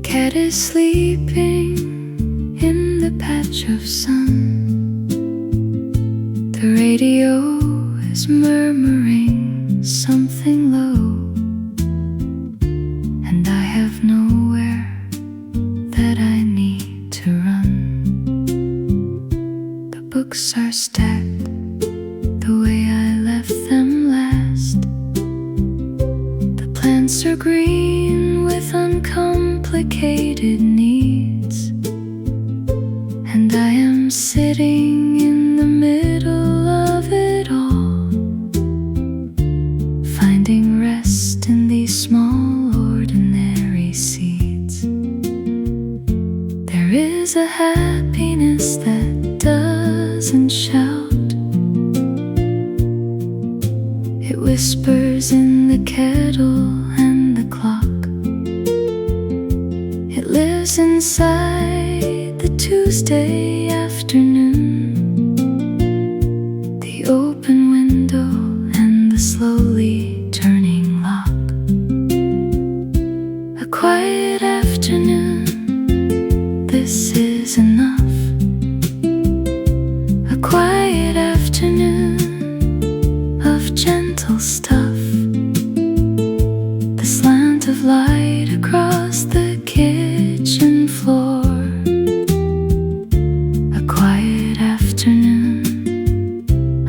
Cat is sleeping in the patch of sun. The radio is murmuring something low, and I have nowhere that I need to run. The books are stacked the way I left them last, complicated needs, and I am sitting in the middle of it all, finding rest in these small ordinary seeds. There is a happiness that doesn't shout. It whispers in the kettle and the clock. It lives inside the Tuesday afternoon, the open window and the slowly turning lock. A quiet afternoon, this is enough. A quiet afternoon of gentle stuff. The slant of light across the kitchen floor. A quiet afternoon,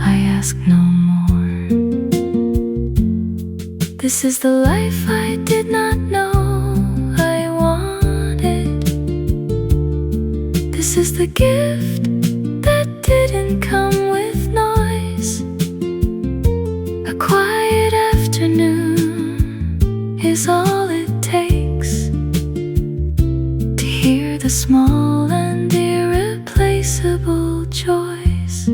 I ask no more. This is the life I did not know I wanted. This is the gift that didn't come with noise. A quiet afternoon is all it takes to hear the small and irreplaceable joys.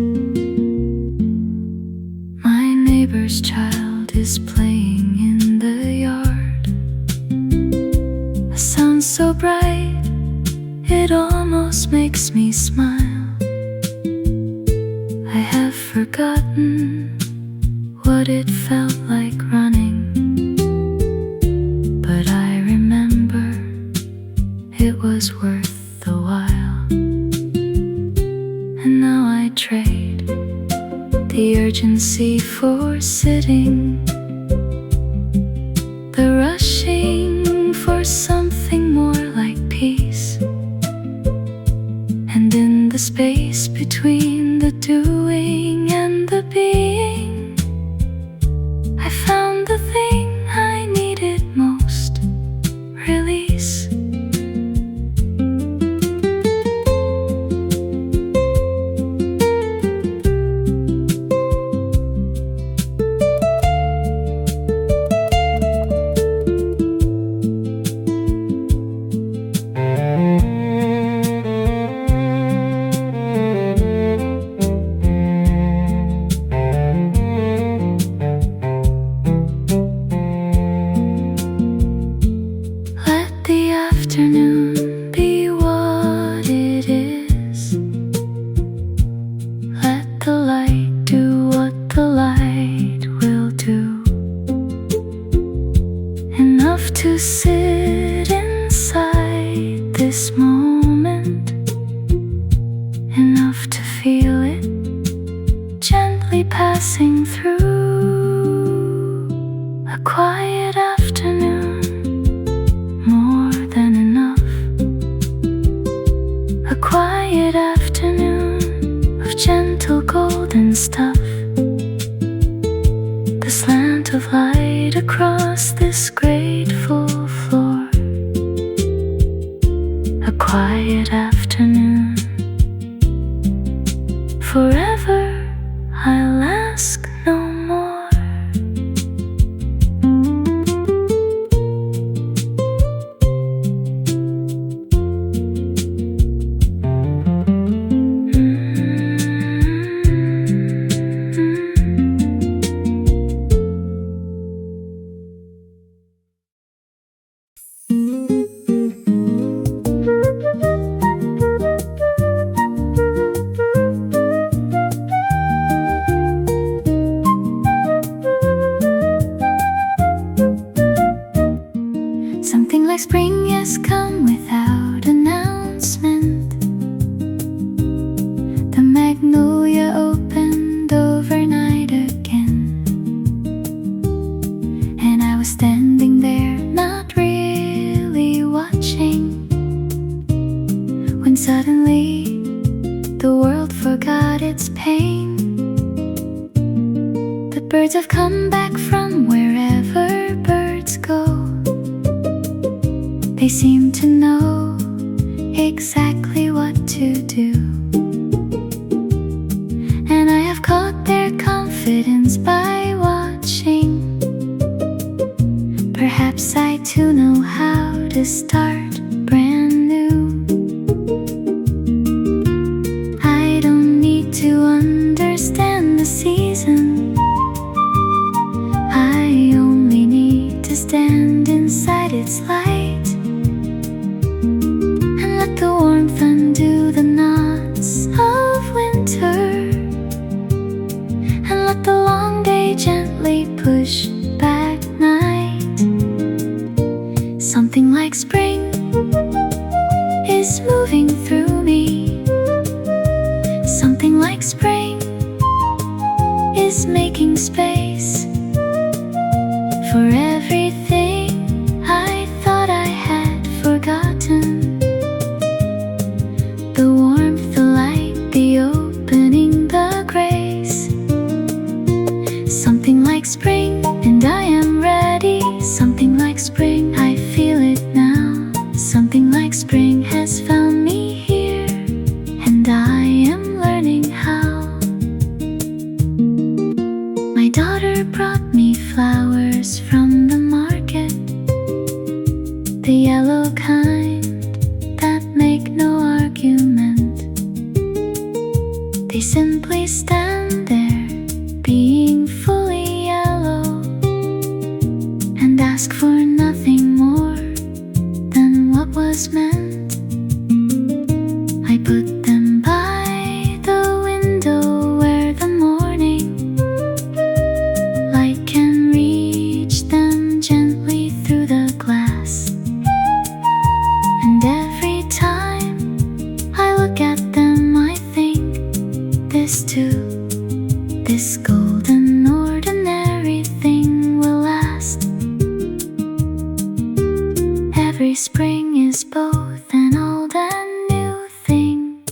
My neighbor's child is playing in the yard. A sound so bright, it almost makes me smile. I have forgotten what it felt like running, but I remember it was worth the while. And now I trade the urgency for sitting, the rushing for something more like peace. And in the space between the doing and the being, I found the thing I needed most: release. Afternoon be what it is. Let the light do what the light will do. Enough to sit inside this moment, enough to feel it gently passing through. A quiet afternoon, a quiet afternoon of gentle golden stuff. The slant of light across this grateful floor. A quiet afternoon. Forever I'll ask no more. Something like spring has come without announcement. The magnolia opened overnight again, and I was standing there not really watching, when suddenly the world forgot its pain. The birds have come back from wherever birds go. They seem to know exactly what to do, and I have caught their confidence by watching. Perhaps I too know how to start brand new. I don't need to understand the season, I only need to stand inside its light and let the warmth undo the knots of winter, and let the long day gently push back night. Something like spring is moving through me. Something like spring is making space for everything I thought I had forgotten. The warmth, the light, the opening, the grace. Something like spring, and I am ready. Something like spring, I feel it now. Something like spring has found me here, and I am learning how. My daughter brought me flowers from the market, the yellow kind that make no argument. They simply stand there, being fully yellow, and ask for nothing more than what was meant. I put them by the window where the morning light can reach them gently through the glass. And every time I look at them, I think, this too, this golden ordinary thing will last. Every spring is both an old and new thing,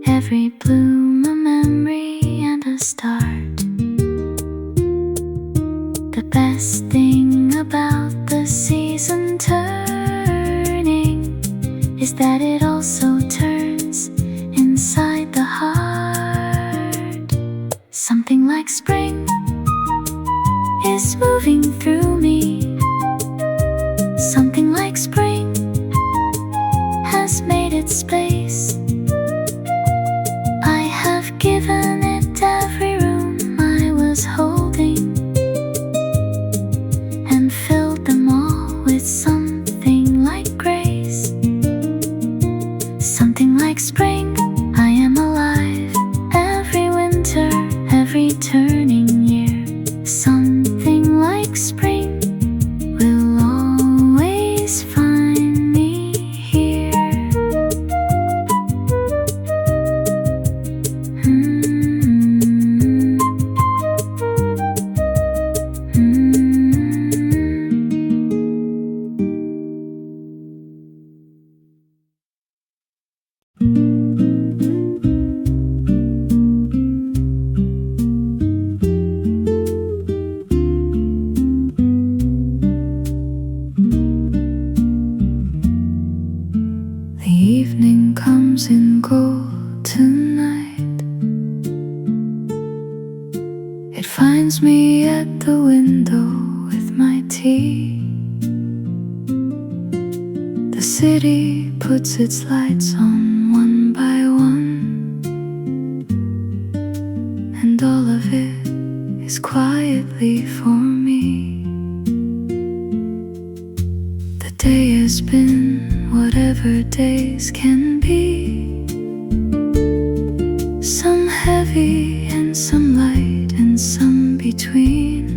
every bloom a memory and a start. The best thing about the season turning is that it also turns inside the heart. Something like spring is moving through me. Something like spring has made its space. I have given it every room I was holding, and filled them all with something like grace. Something like spring, I am alive. Every winter, every turning year. Something like spring will always find me here. The evening comes in golden night. It finds me at the window with my tea. The city puts its lights on one by one, and all of it is quietly for me. The day has been whatever days can be, some heavy and some light and some between.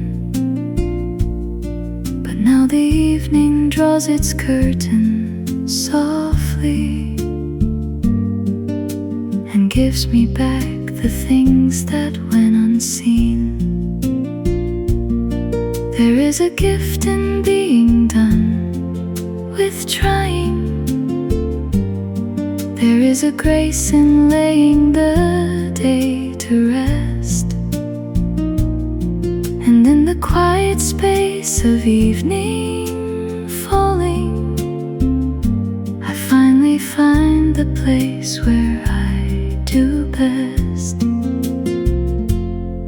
But now the evening draws its curtain softly and gives me back the things that went unseen. There is a gift in being done with trying. There is a grace in laying the day to rest, and in the quiet space of evening falling the place where I do best.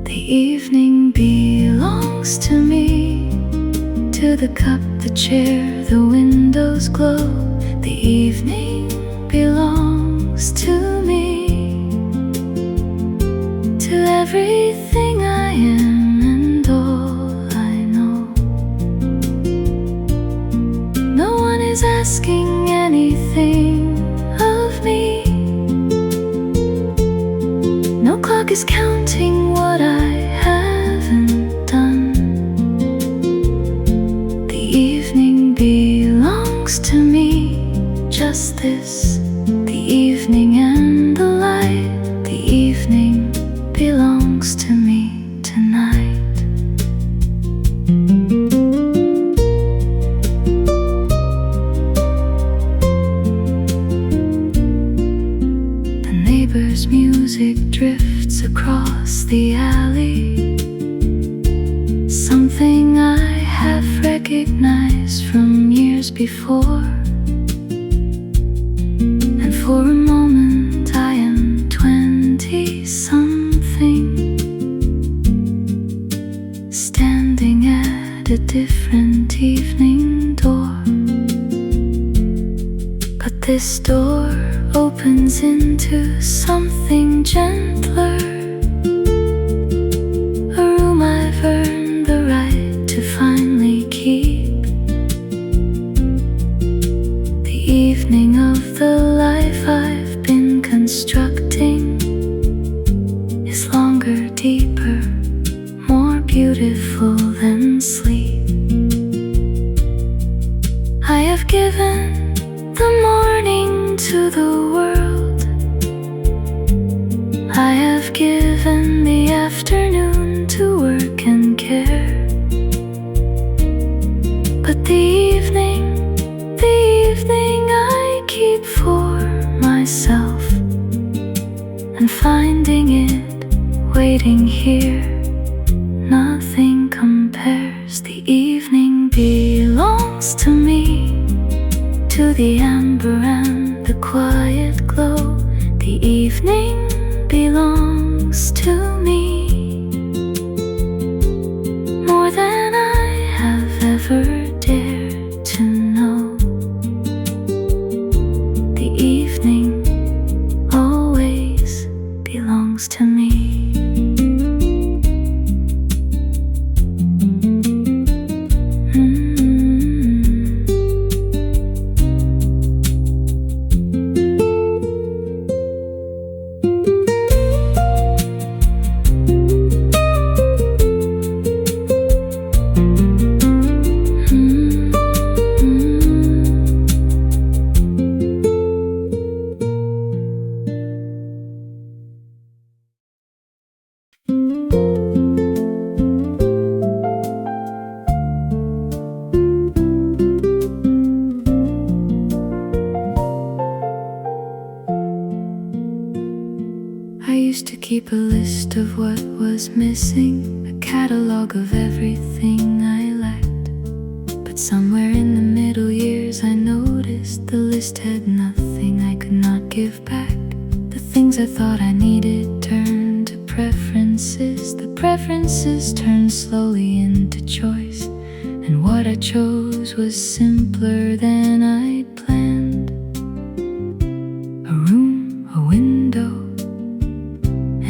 The evening belongs to me, to the cup, the chair, the windows glow. The evening belongs to me, to everything I am and all I know. No one is asking anything of me. No clock is counting what I haven't done. The evening belongs to me, just this. The evening and the light. The evening belongs to me tonight. The neighbor's music drifts across the alley, something I have recognized from years before. And for a moment I am 20-something, standing at a different evening door. But this door opens into something gentler, a room I've earned the right to finally keep. The evening of the life I've been constructing is longer, deeper, more beautiful than sleep. I have given the morning to the world. I have given the afternoon to work and care. But the evening I keep for myself, and finding it waiting here, nothing compares. The evening belongs to me, to the amber and the quiet glow. The evening belongs to me, more than I have ever dared to know. The evening always belongs to me. I used to keep a list of what was missing, a catalog of everything I lacked. But somewhere in the middle years I noticed the list had nothing I could not give back. The things I thought I needed turned to preferences. The preferences turned slowly into choice, and what I chose was simpler than I'd planned. A room, a window,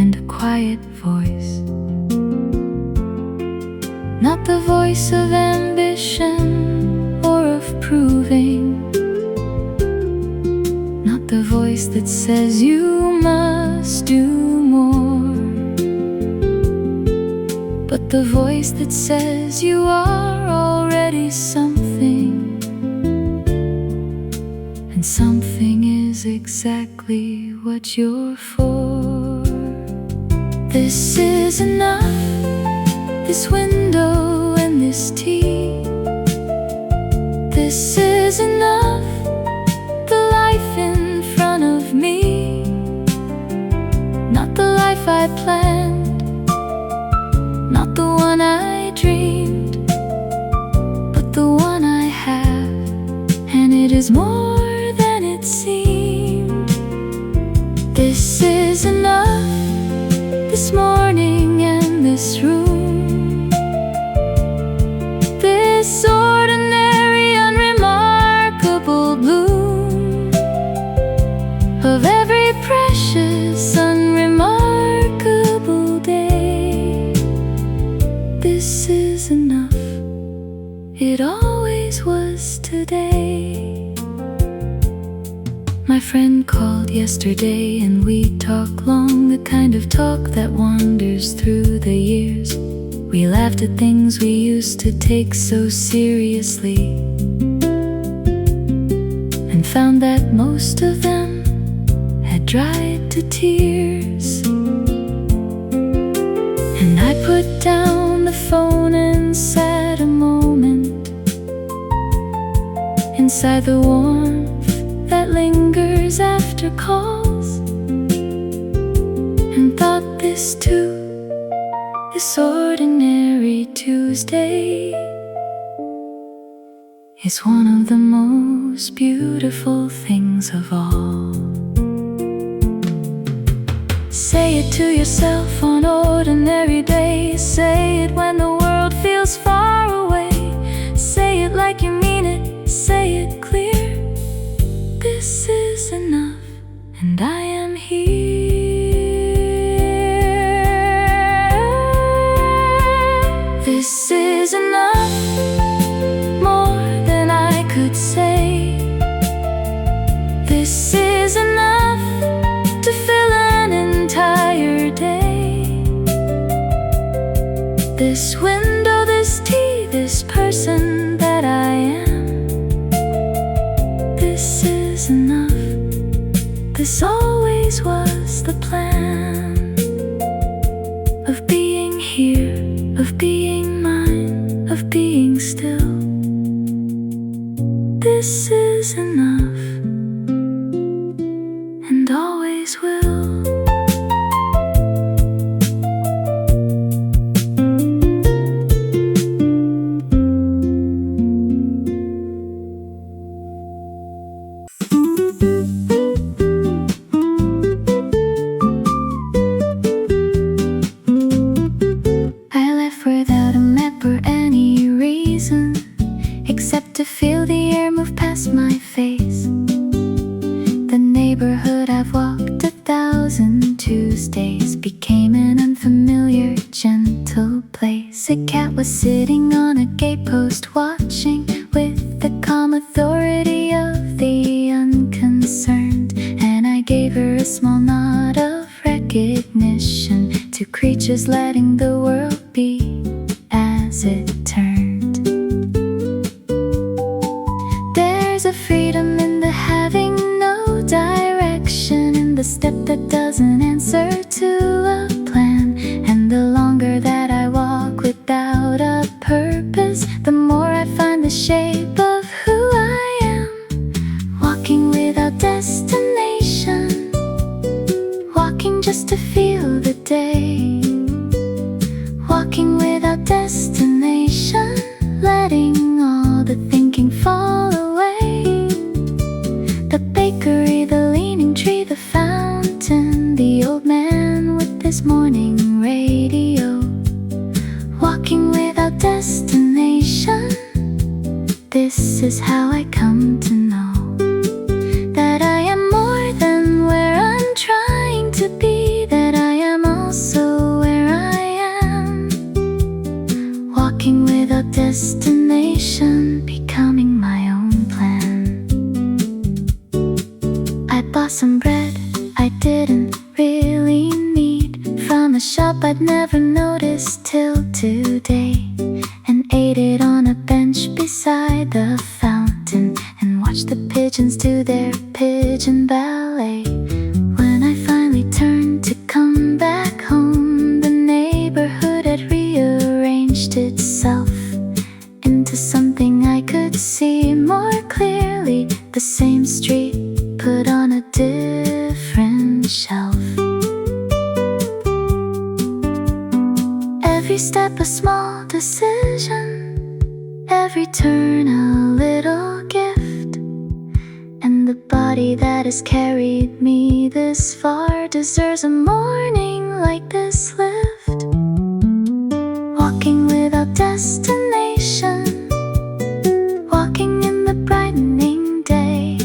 and a quiet voice. Not the voice of ambition or of proving, not the voice that says you must do more, but the voice that says you are already something, and something is exactly what you're for. This is enough, this window and this tea. This is enough, the life in front of me. Not the life I planned, not the one I dreamed, but the one I have, and it is more than it seemed. it always was today. My friend called yesterday and we talked long, the kind of talk that wanders through the years. We laughed at things we used to take so seriously, and found that most of them had dried to tears. And I put down the phone and sat a moment inside the warmth that lingers after calls, and thought this too, this ordinary Tuesday, is one of the most beautiful things of all. Say it to yourself on ordinary days. Say it when the world feels far away. Say it like you mean it. Say it clear. This is enough, and I am here. This is enough, more than I could say. This is enough to fill an entire day. This window, this tea, this person that I am. This is enough. This always was the plan, of being here, of being mine, of being still. This is enough, and always will. I left without a map or any reason, except to feel the air move past my face. The neighborhood I've walked 1,000 Tuesdays became an unfamiliar, gentle place. A cat was sitting on a gatepost watching with the calm authority of the unconcerned, and I gave her a small nod of recognition to creatures letting the world be as it turned. There's a freedom in the having no direction, in the step that doesn't answer to a plan. And the longer that I walk without a purpose, the more I find the shape of who I am. Walking without destination, walking just to feel the day. Walking without destination, letting all the thinking fall away. The bakery, the leaning tree, the fountain, the old man with his morning radio. Walking without destination, this is how I come to know that I am more than where I'm trying to be, that I am also where I am. Walking without destination, becoming my own plan. I bought some bread I didn't really need from a shop I'd never noticed till today, and ate it on a bench beside the fountain, and watched the pigeons do their pigeon ballet. When I finally turned to come back home, the neighborhood had rearranged itself into something I could see more clearly. The same street put on a different shelf. Every step a small decision, every turn a little gift, and the body that has carried me this far deserves a morning like this lift. Walking without destination, walking in the brightening day.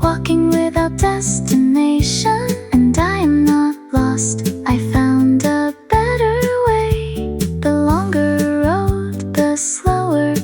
Walking without destination, and I am not lost. I found a better way. The longer road, the slower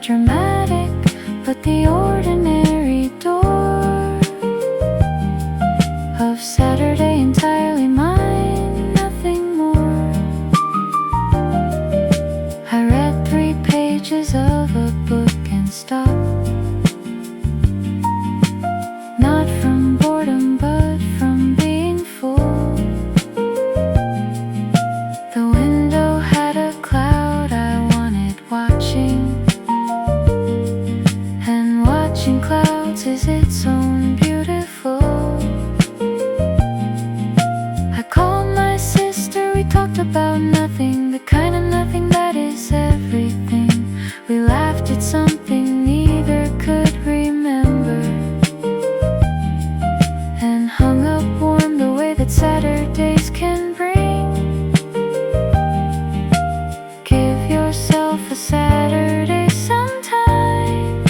dramatic, but the ordinary door of Saturday entirely mine, nothing more. I read 3 pages of a book and stopped. Not from boredom, but from being full. The window had a cloud I wanted watching, and watching clouds is its own beautiful. I called my sister, we talked about nothing, the kind of nothing that is everything. We laughed at something neither could remember, and hung up warm the way that Saturdays can bring. Give yourself a Saturday sometime,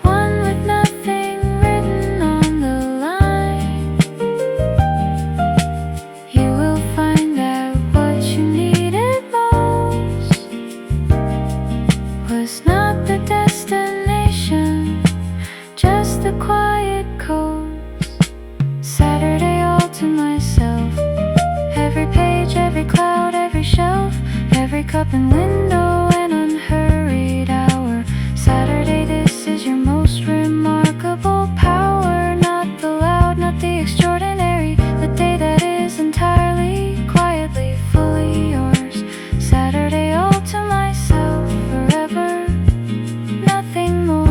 one with nothing written on the line. You will find that what you needed most was not the destination, just the quiet coast. Saturday all to myself, every page, every cloud, every shelf, every cup and window, an unhurried hour. Saturday, this is your most remarkable power. Not the loud, not the extraordinary, the day that is entirely, quietly, fully yours. Saturday all to myself, forever, nothing more.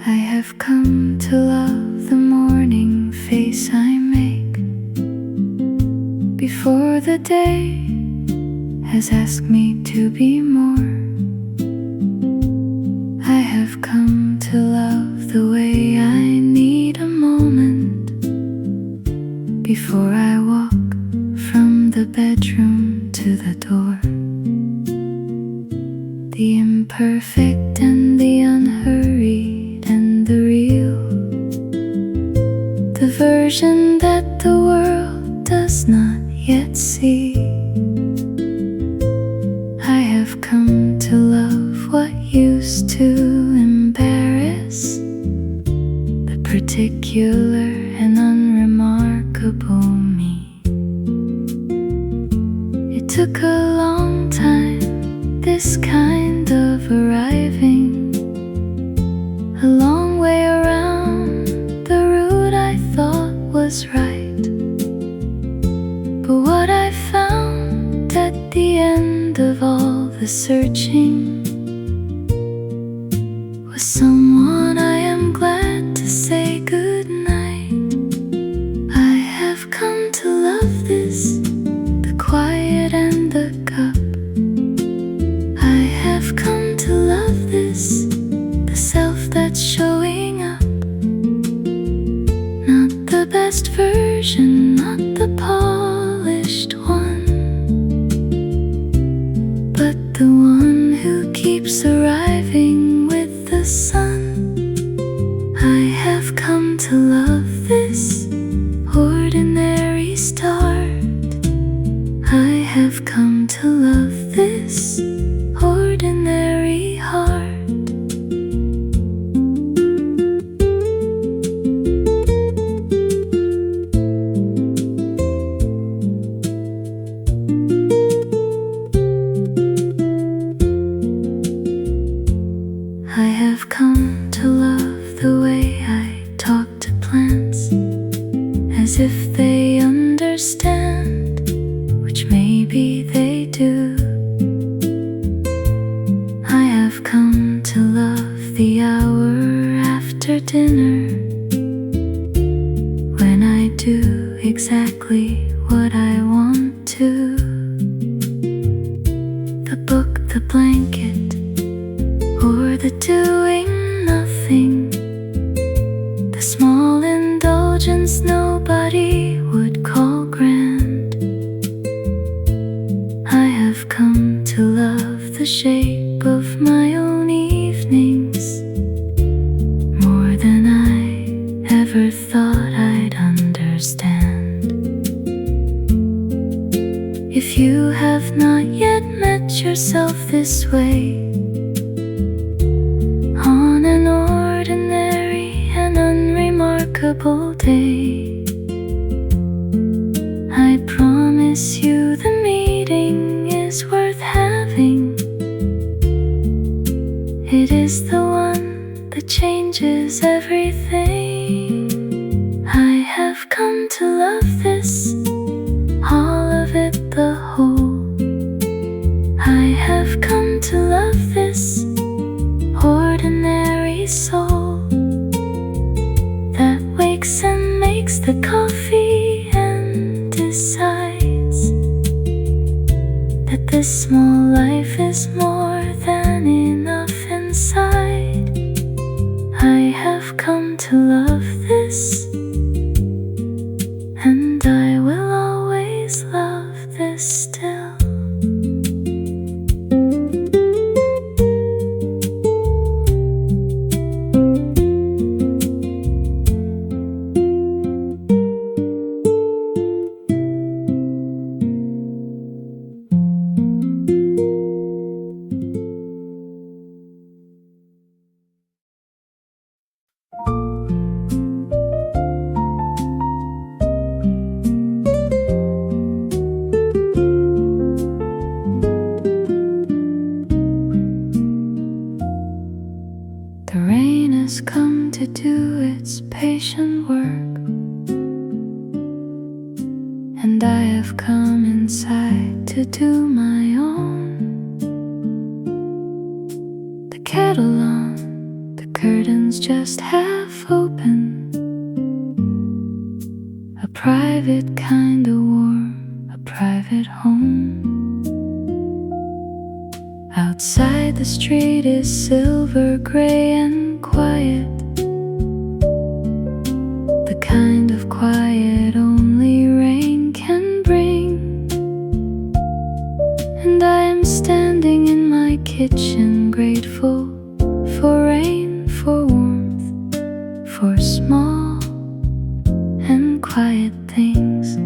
I have come to love the morning face I make before the day has asked me to be more. I have come to love the way I need a moment before I walk from the bedroom to the door. The imperfect and the unhurried and the real, the version that the world does not yet see. I have come to love what used to embarrass the particular and unremarkable me. It took a long time, this kind of arriving, a long way around the route I thought was right. But what I found at the end of all the searching was someone I am glad to say goodnight. I have come to love this, the quiet and the cup. I have come to love this, the self that's showing up. Not the best version, not the polished one, but the one who keeps arriving with the sun. I have come to love this ordinary start. I have come to love this ordinary heart. I have come to love the way I talk to plants, as if they understand, which maybe they do, say what I want to. The book, the blanket, or the doing nothing. The small indulgence nobody would call grand. I have come to love the shape of my own evenings more than I ever thought I'd understand. If you have not yet met yourself this way, on an ordinary and unremarkable day, I promise you the meeting is worth having. It is the one that changes everything. I have come to love this, all of it, the whole. I have come to love this ordinary soul that wakes and makes the coffee and decides that this small life is more than enough inside. I have come to love this, and I will always love this still. The rain has come to do its patient work, and I have come inside to do my own. The kettle on, the curtains just half open, a private kind of warm, a private home. Outside the street is silver gray and quiet, the kind of quiet only rain can bring. And I am standing in my kitchen, grateful for rain, for warmth, for small and quiet things.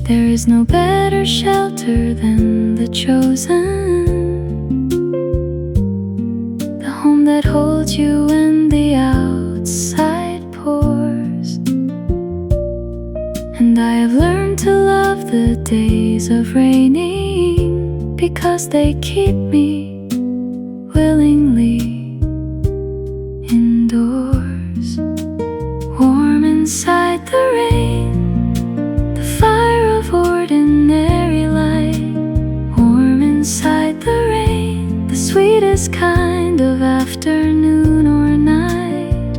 There is no better shelter than the chosen, the home that holds you when the outside pours. And I have learned to love the days of raining, because they keep me willingly indoors, warm inside the rain, the fire of ordinary light, warm inside the rain, the sweetest kind of afternoon or night.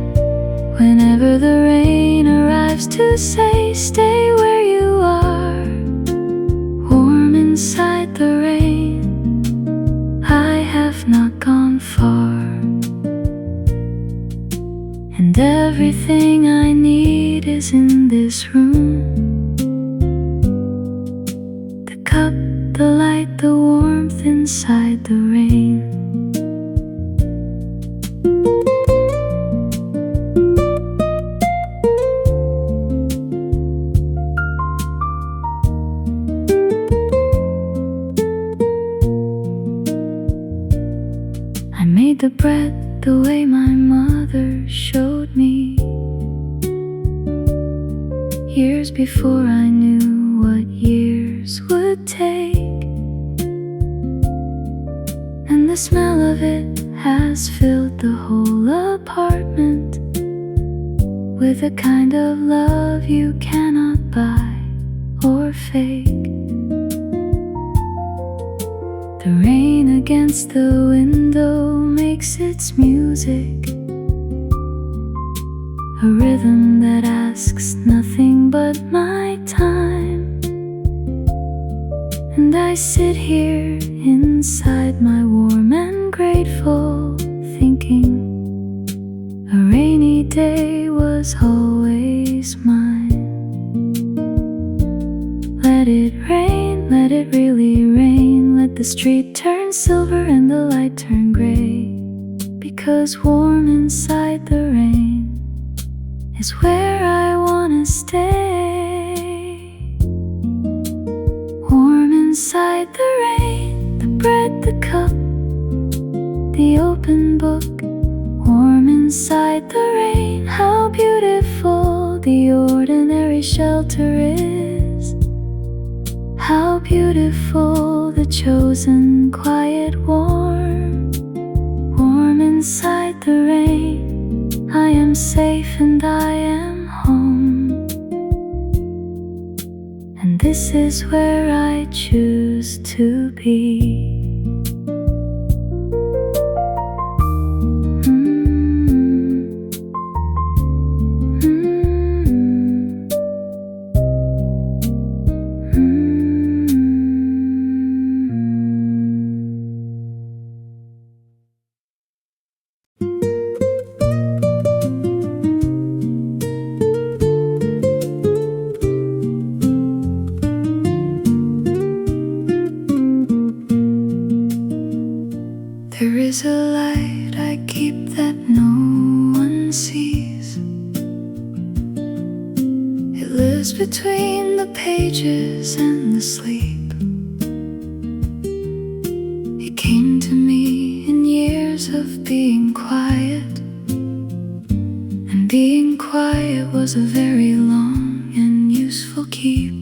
Whenever the rain arrives to say, stay where you are, warm inside the rain, I have not gone far. And everything I need is in this room, the cup, the light, the warmth inside the rain. I made the bread the way my mother showed me, years before I knew what years would take. And the smell of it has filled the whole apartment with a kind of love you cannot buy or fake. The rain against the window makes its music, a rhythm that asks nothing but my time. And I sit here inside my warm and grateful, thinking a rainy day was always mine. Let it rain, let it really rain. Let the street turn silver and the light turn gray. Because warm inside the rain is where I wanna stay. Warm inside the rain, the bread, the cup, the open book. Warm inside the rain, how beautiful the ordinary shelter is. How beautiful the chosen quiet warm. Warm inside the rain, I am safe and I am home. And this is where I choose to be. There is a light I keep that no one sees. It lives between the pages and the sleep. It came to me in years of being quiet, and being quiet was a very long and useful keep.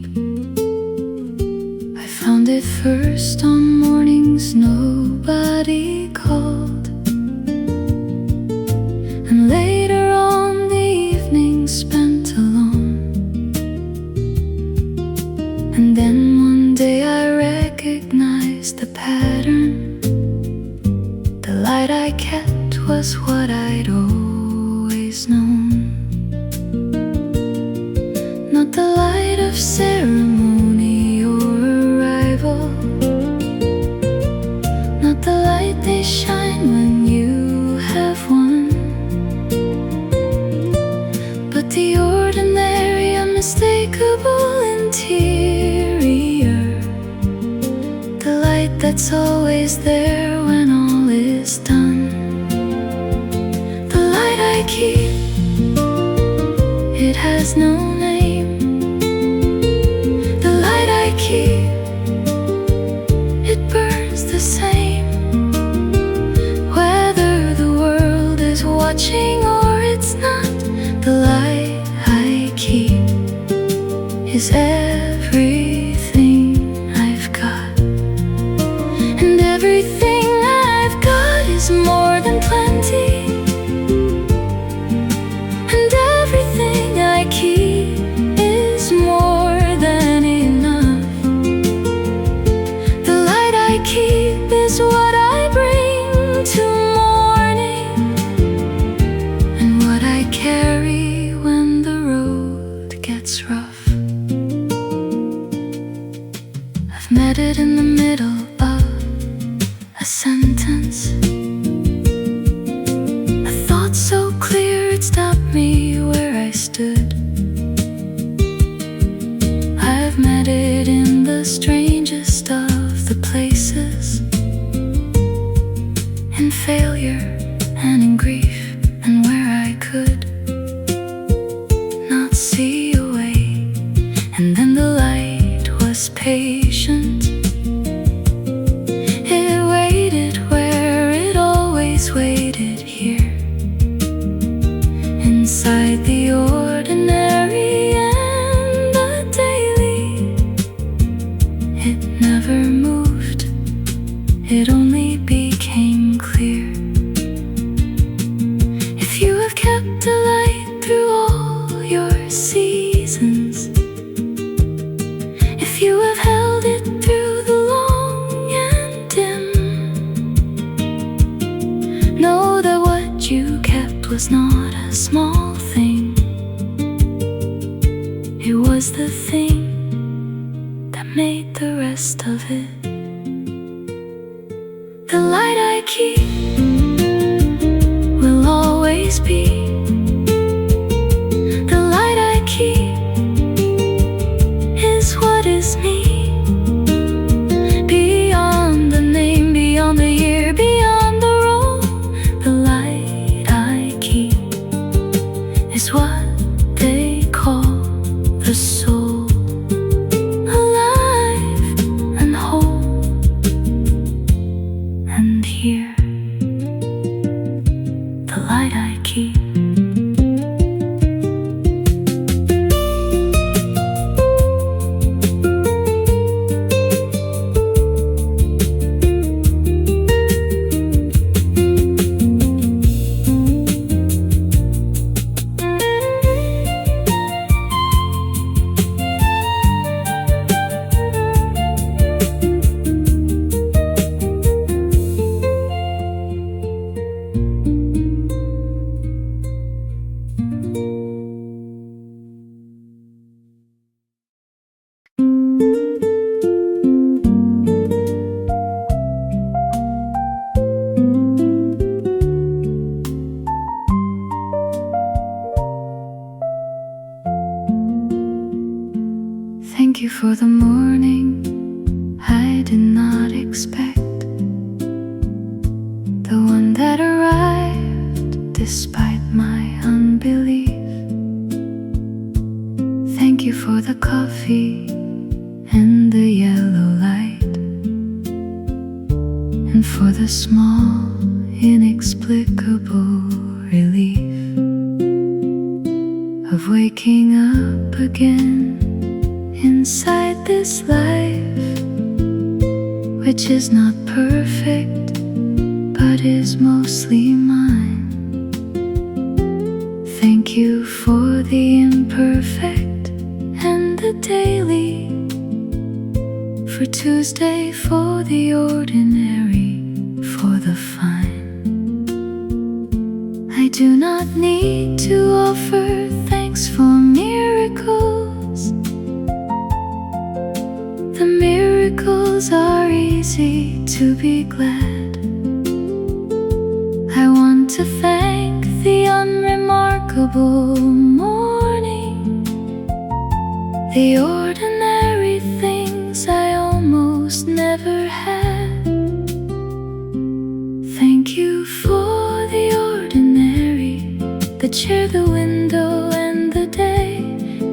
I found it first on mornings nobody called, and later on the evenings spent alone. And then one day I recognized the pattern. The light I kept was what I'd always known. Not the light of ceremony or arrival, not the light they shine when you have won, but the ordinary, unmistakable interior. The light that's always there when all is done. The light I keep, it has no name. The light I keep, it burns the same. Whether the world is watching or it's not, the light I keep is everything I've got. And everything I've got is more than plenty. And everything I keep is more than enough. The light I keep is what I bring to morning, and what I carry when the road gets rough. I've met it in the middle of a sentence, a thought so clear it stopped me where I stood. I've met it in the strangest of the places, in failure and in grief, and where I could not see a way. And then the light was patient. It waited where it always waited, here, inside the ordinary and the daily. It never moved, it only became clear. If you have kept a light through all your seasons, if you have held it through the long and dim, know that what you kept was not a small thing. thing that made the rest of it. The light I keep will always be. The light I keep is what is me. Beyond the name, beyond the year, beyond the role, the light I keep is what they call the soul, alive and whole. And here, the light I keep. Thank you for the morning I did not expect, the one that arrived despite my unbelief. Thank you for the coffee and the yellow light, and for the small, inexplicable relief of waking up again inside this life, which is not perfect, but is mostly mine. Thank you for the imperfect and the daily, for Tuesday, for the ordinary, for the fine. I do not need to offer thanks for miracles. The miracles are easy to be glad. I want to thank the unremarkable morning, the ordinary things I almost never had. Thank you for the ordinary, the chair, the window, and the day.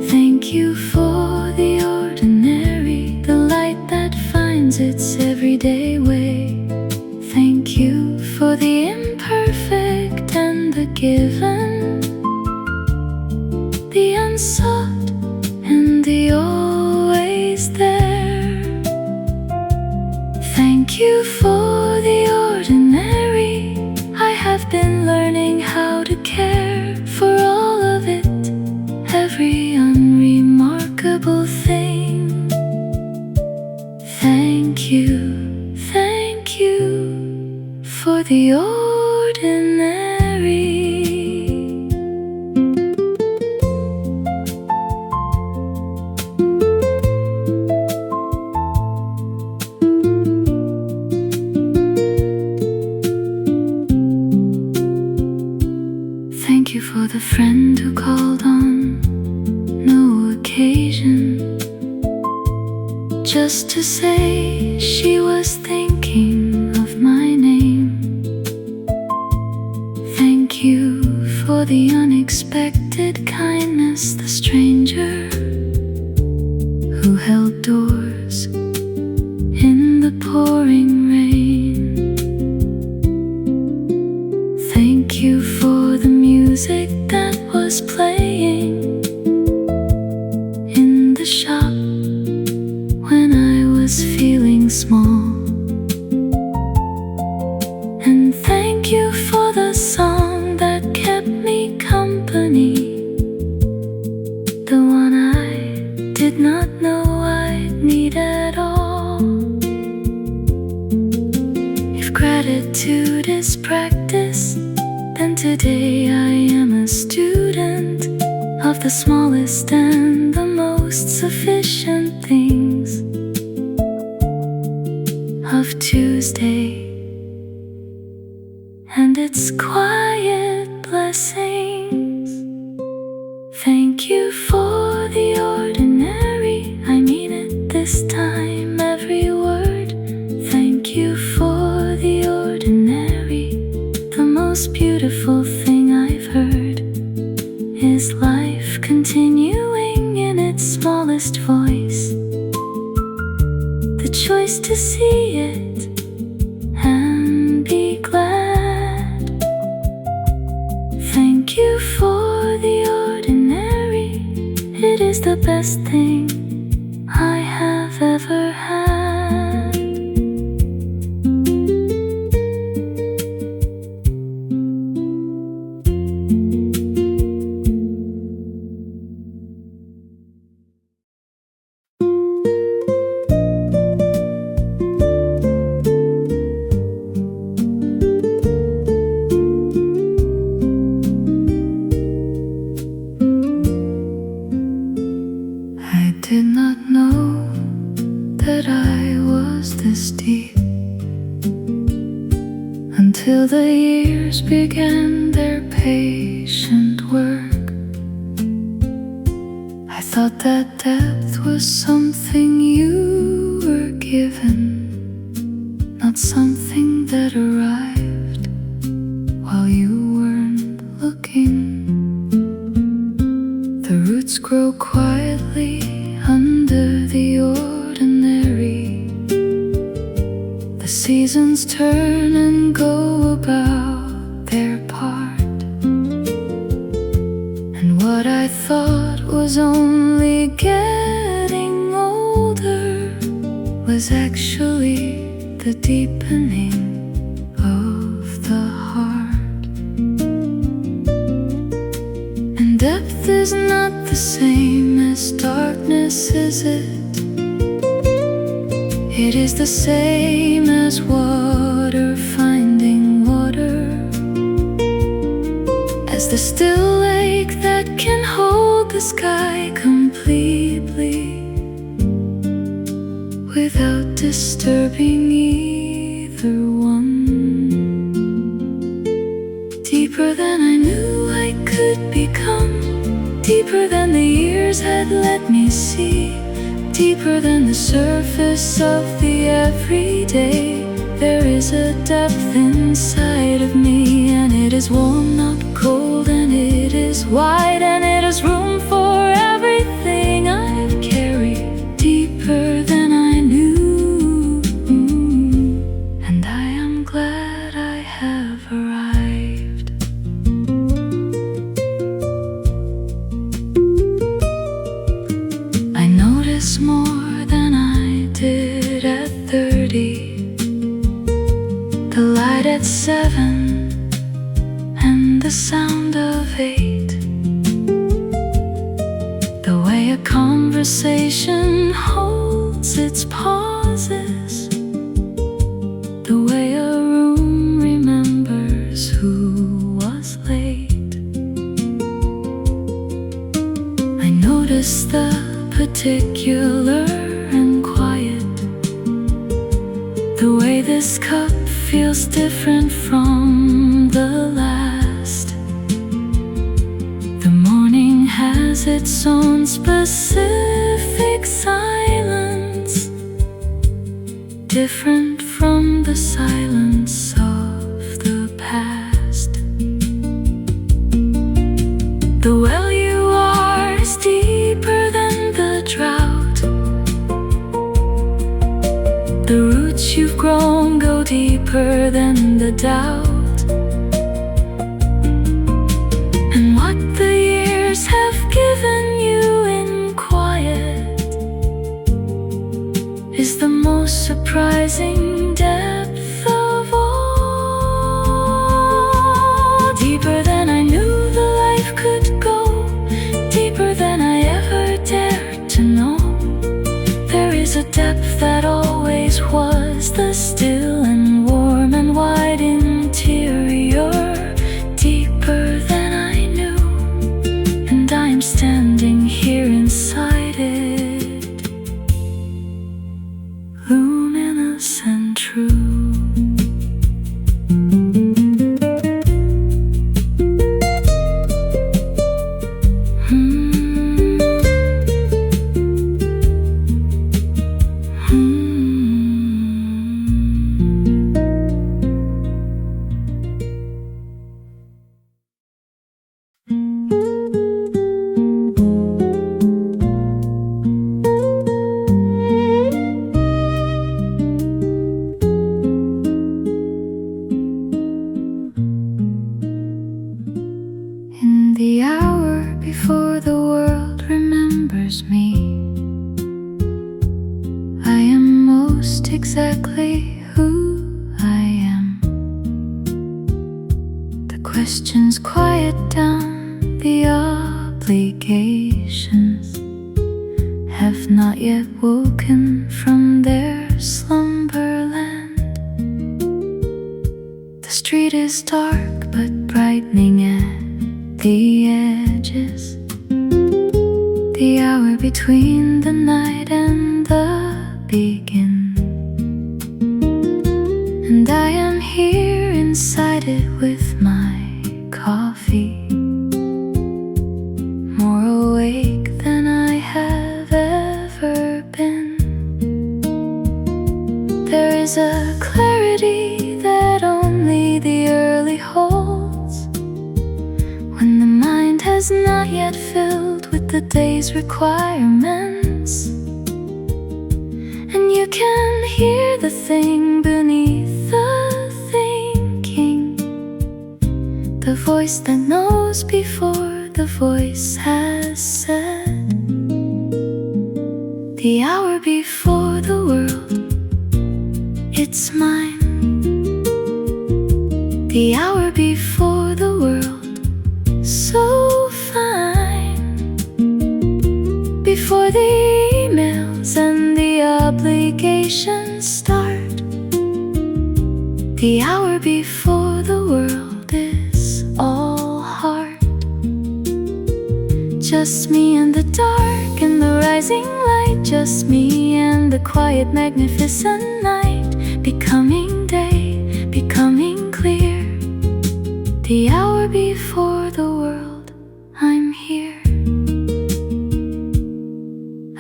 Thank you for the ordinary, the light that finds its everyday way. Thank you for the imperfect and the given, the unsought and the always there. Thank you for the ordinary. I have been learning how to care for all of it, every unremarkable thing. Thank you for the ordinary. Thank you for the friend who called on no occasion, just to say she was thinking of my name. Thank you for the unexpected kindness, the stranger who held doors in the pouring rain. Thank you for the music that was playing in the shop when I was feeling small. And thank you for the song that kept me company, the one I did not know I'd need at all. If gratitude is practice, then today I am a student of the smallest and the most most sufficient things of Tuesday and its quiet blessings. Thank you for the ordinary, I mean it this time, every word. Thank you for the ordinary. The most beautiful thing I've heard is life continuing in its smallest voice. The choice to see it and be glad. Thank you for the ordinary. It is the best thing I have ever had. Did not know that I was this deep until the years began their patient work. I thought that depth was something you were given, not something that arrived while you weren't looking. The roots grow quietly under the ordinary. The seasons turn and go about their part. And what I thought was only getting older was actually the deepening of the heart. And depth is not the same as darkness, is it? It is the same as water finding water, as the still lake that can hold the sky completely without disturbing either one. Deeper than I knew I could become, deeper than the years had let me see, deeper than the surface of the everyday. There is a depth inside of me, and it is warm, not cold, and it is wide, and it has room for everything I've carried. Deeper than I knew, and I am glad I have arrived. I notice more than I did at 30, the light at 7 and the sound of 8, the way a conversation holds its pauses, the way a room remembers who was late. I notice the particular and quiet, the way this cup feels different from the last. The morning has its own specific silence, different from the silence of the past. The well you are is deeper than the drought. The roots you've grown go deeper than the doubt. And what the years have given you in quiet is the most surprising depth of all. Deeper than I knew the life could go, deeper than I ever dared to know. There is a depth that always was, the still and warm and wide interior. Deeper than I knew, and I am standing here inside it. almost exactly who I am. The questions quiet down, the obligations have not yet woken from their slumberland. The street is dark but brightening at the edges, the hour between the night and the begin. And I am here inside it with my coffee, more awake than I have ever been. There is a clarity that only the early holds, when the mind has not yet filled with the day's requirements. And you can hear the thing beneath the thinking, the voice that knows before the voice has said. The hour before the world, it's mine. The hour before the world, so fine. Before the emails and the obligations start, the hour before the world is all heart. Just me and the dark and the rising light, just me and the quiet magnificent night, becoming day, becoming clear. The hour before the world, I'm here.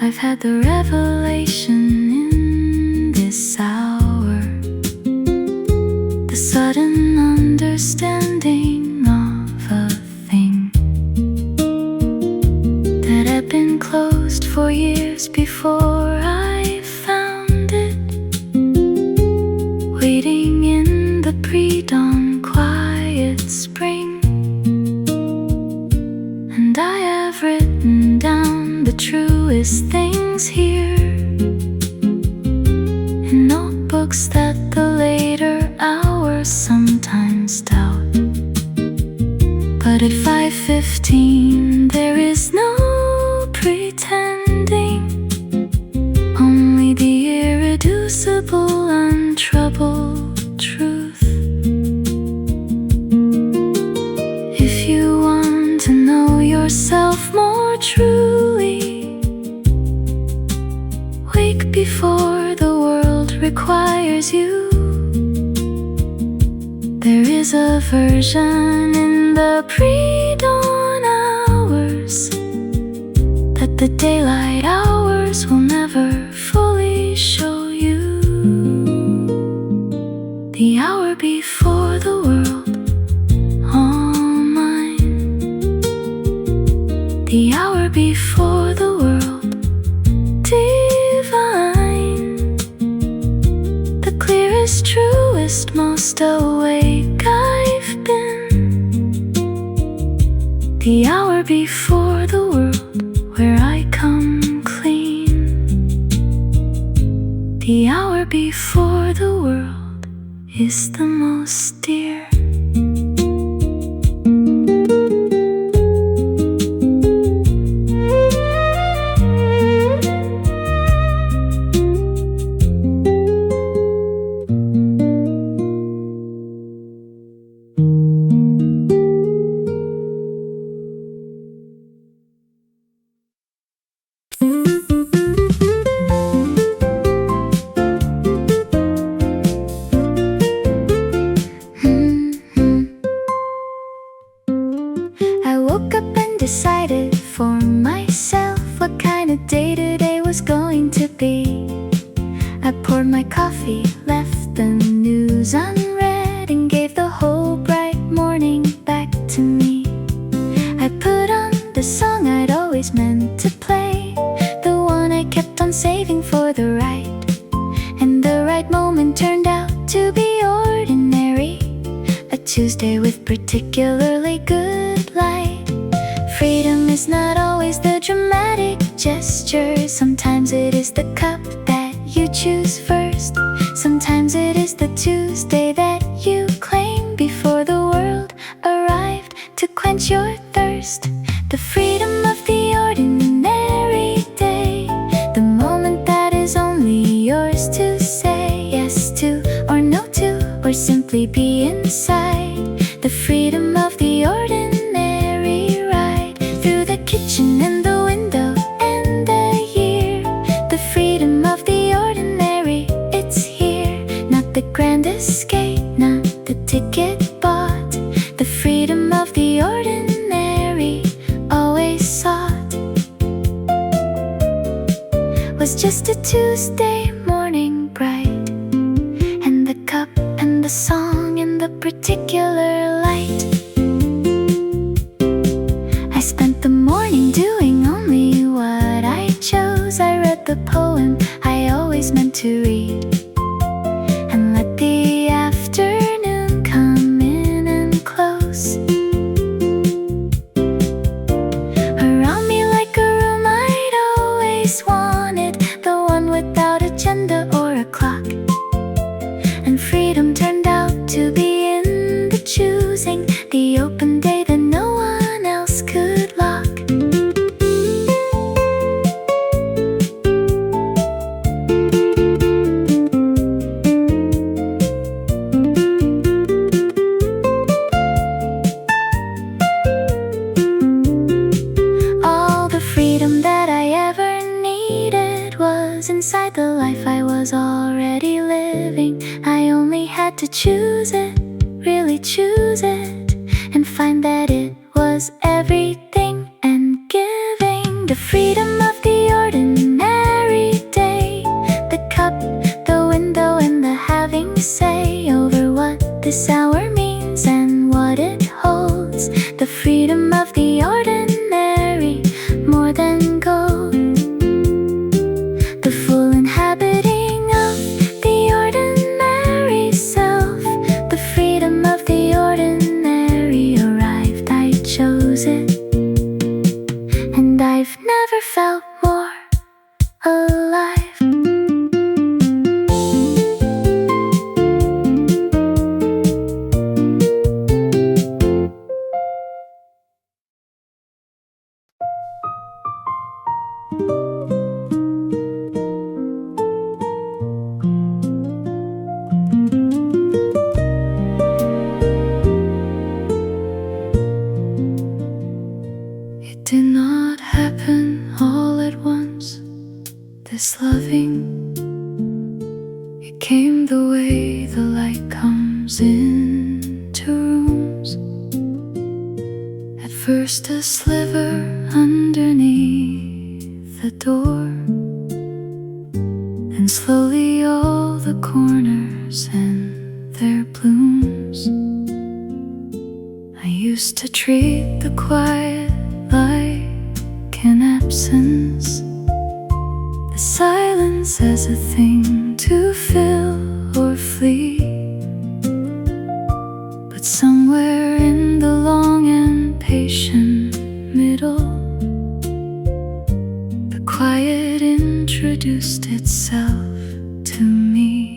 I've had the revelation in this hour, the sudden understanding of a thing that had been closed for years before I found it, waiting in the pre-dawn quiet spring. And I have written down the truest things here in notebooks that the later hours sometimes doubt. But at 5:15 there is no pretending, only the irreducible, untroubled truth. If you want to know yourself more truly, wake before the world requires you. There is a version in the pre-dawn hours that the daylight hours will never fully show you. The hour before the world, all mine. The hour before the world, divine. The clearest, truest, most awake I've been. The hour before the world, where I come clean. The hour before the world is the most dear. Decided for myself what kind of day today was going to be. I poured my coffee, left the news unread, and gave the whole bright morning back to me. I put on the song I'd always meant to play, the one I kept on saving for the right. And the right moment turned out to be ordinary, a Tuesday with particularly good light. Freedom is not always the dramatic gesture. Sometimes it is the cup that you choose first. Sometimes it is the Tuesday that you claim before the world arrived to quench your thirst. The freedom of the ordinary day, the moment that is only yours to say yes to, or no to, or simply be inside. The freedom of the ordinary ride through the kitchen and the window and the year. The freedom of the ordinary, it's here. Not the grand escape, not the ticket bought. The freedom of the ordinary, always sought, was just a Tuesday morning bright, and the cup and the song and the particular light. I spent the morning doing only what I chose. I read the poem I always meant to read, and let the afternoon come in and close around me like a room I'd always wanted, the one without agenda or a clock. And freedom turned out to be in the choosing, the open day that no one else could lock. All the freedom that I ever needed was inside the life I was already living. I only had to choose it, really choose it, and find that it was everything and giving. The freedom of the ordinary day, the cup, the window, and the having say over what this hour means and what it holds. The freedom of the ordinary, more than gold. The full inhabiting of the ordinary self. The freedom of the ordinary arrived, I chose it, and I've never felt more alive. It did not happen all at once, this loving. It came the way the light comes into rooms. At first a sliver underneath the door, and slowly all the corners and their blooms. I used to treat the quiet like an absence, the silence as a thing to fill or flee. But somewhere in the long and patient middle, the quiet introduced itself to me.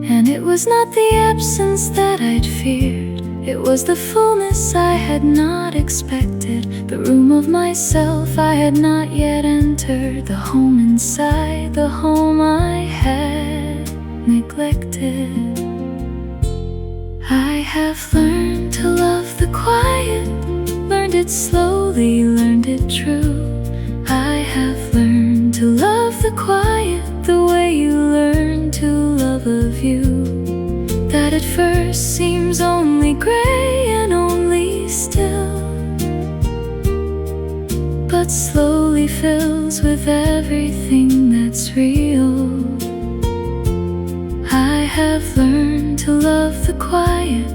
And it was not the absence that I'd feared, it was the fullness I had not expected, the room of myself I had not yet entered, the home inside, the home I had neglected. I have learned to love the quiet, learned it slowly, learned it true. I have learned to love the quiet the way you learn to love a view that at first seems only gray and only still, but slowly fills with everything that's real. I have learned to love the quiet,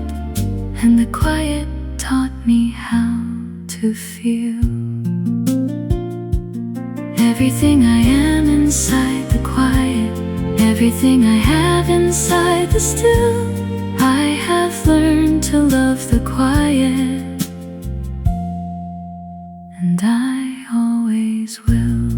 and the quiet taught me how to feel. Everything I am inside the quiet, everything I have inside the still, I have learned to love the quiet, and I always will.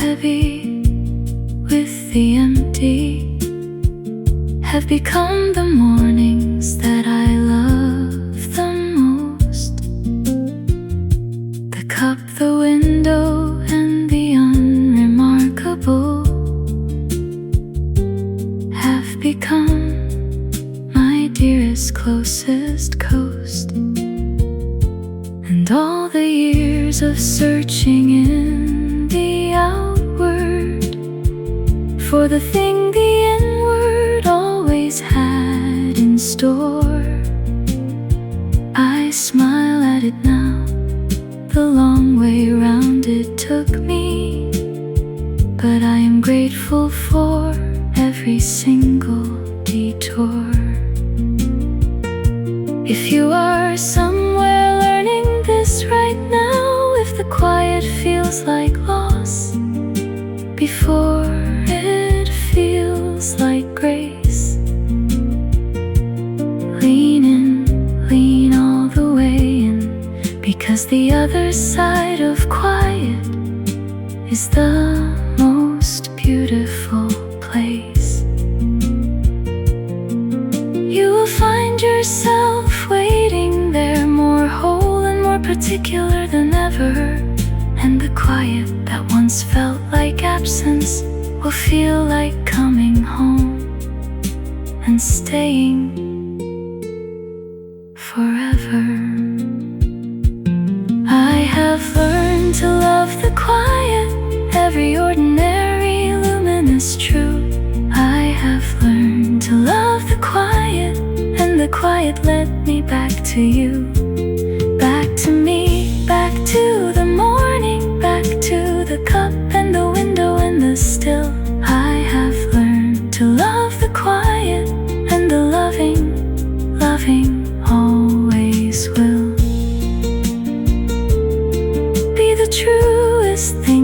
heavy with the empty have become the mornings that I love the most. The cup, the window, and the unremarkable have become my dearest, closest coast. And all the years of searching in the outward for the thing the inward always had in store, I smile at it now. The long way round it took me, but I am grateful for every single detour. If you are somewhere learning this right now, if the quiet feels like loss before it feels like grace, lean in, lean all the way in, because the other side of quiet is the most beautiful place. You will find yourself waiting there, more whole and more particular than ever. And the quiet that once felt like absence will feel like coming home and staying forever. I have learned to love the quiet, every ordinary luminous truth. I have learned to love the quiet, and the quiet led me back to you, back to me, back to the morning, back to the cup and the window and the still. I have learned to love the quiet, and the loving, loving always will be the truest thing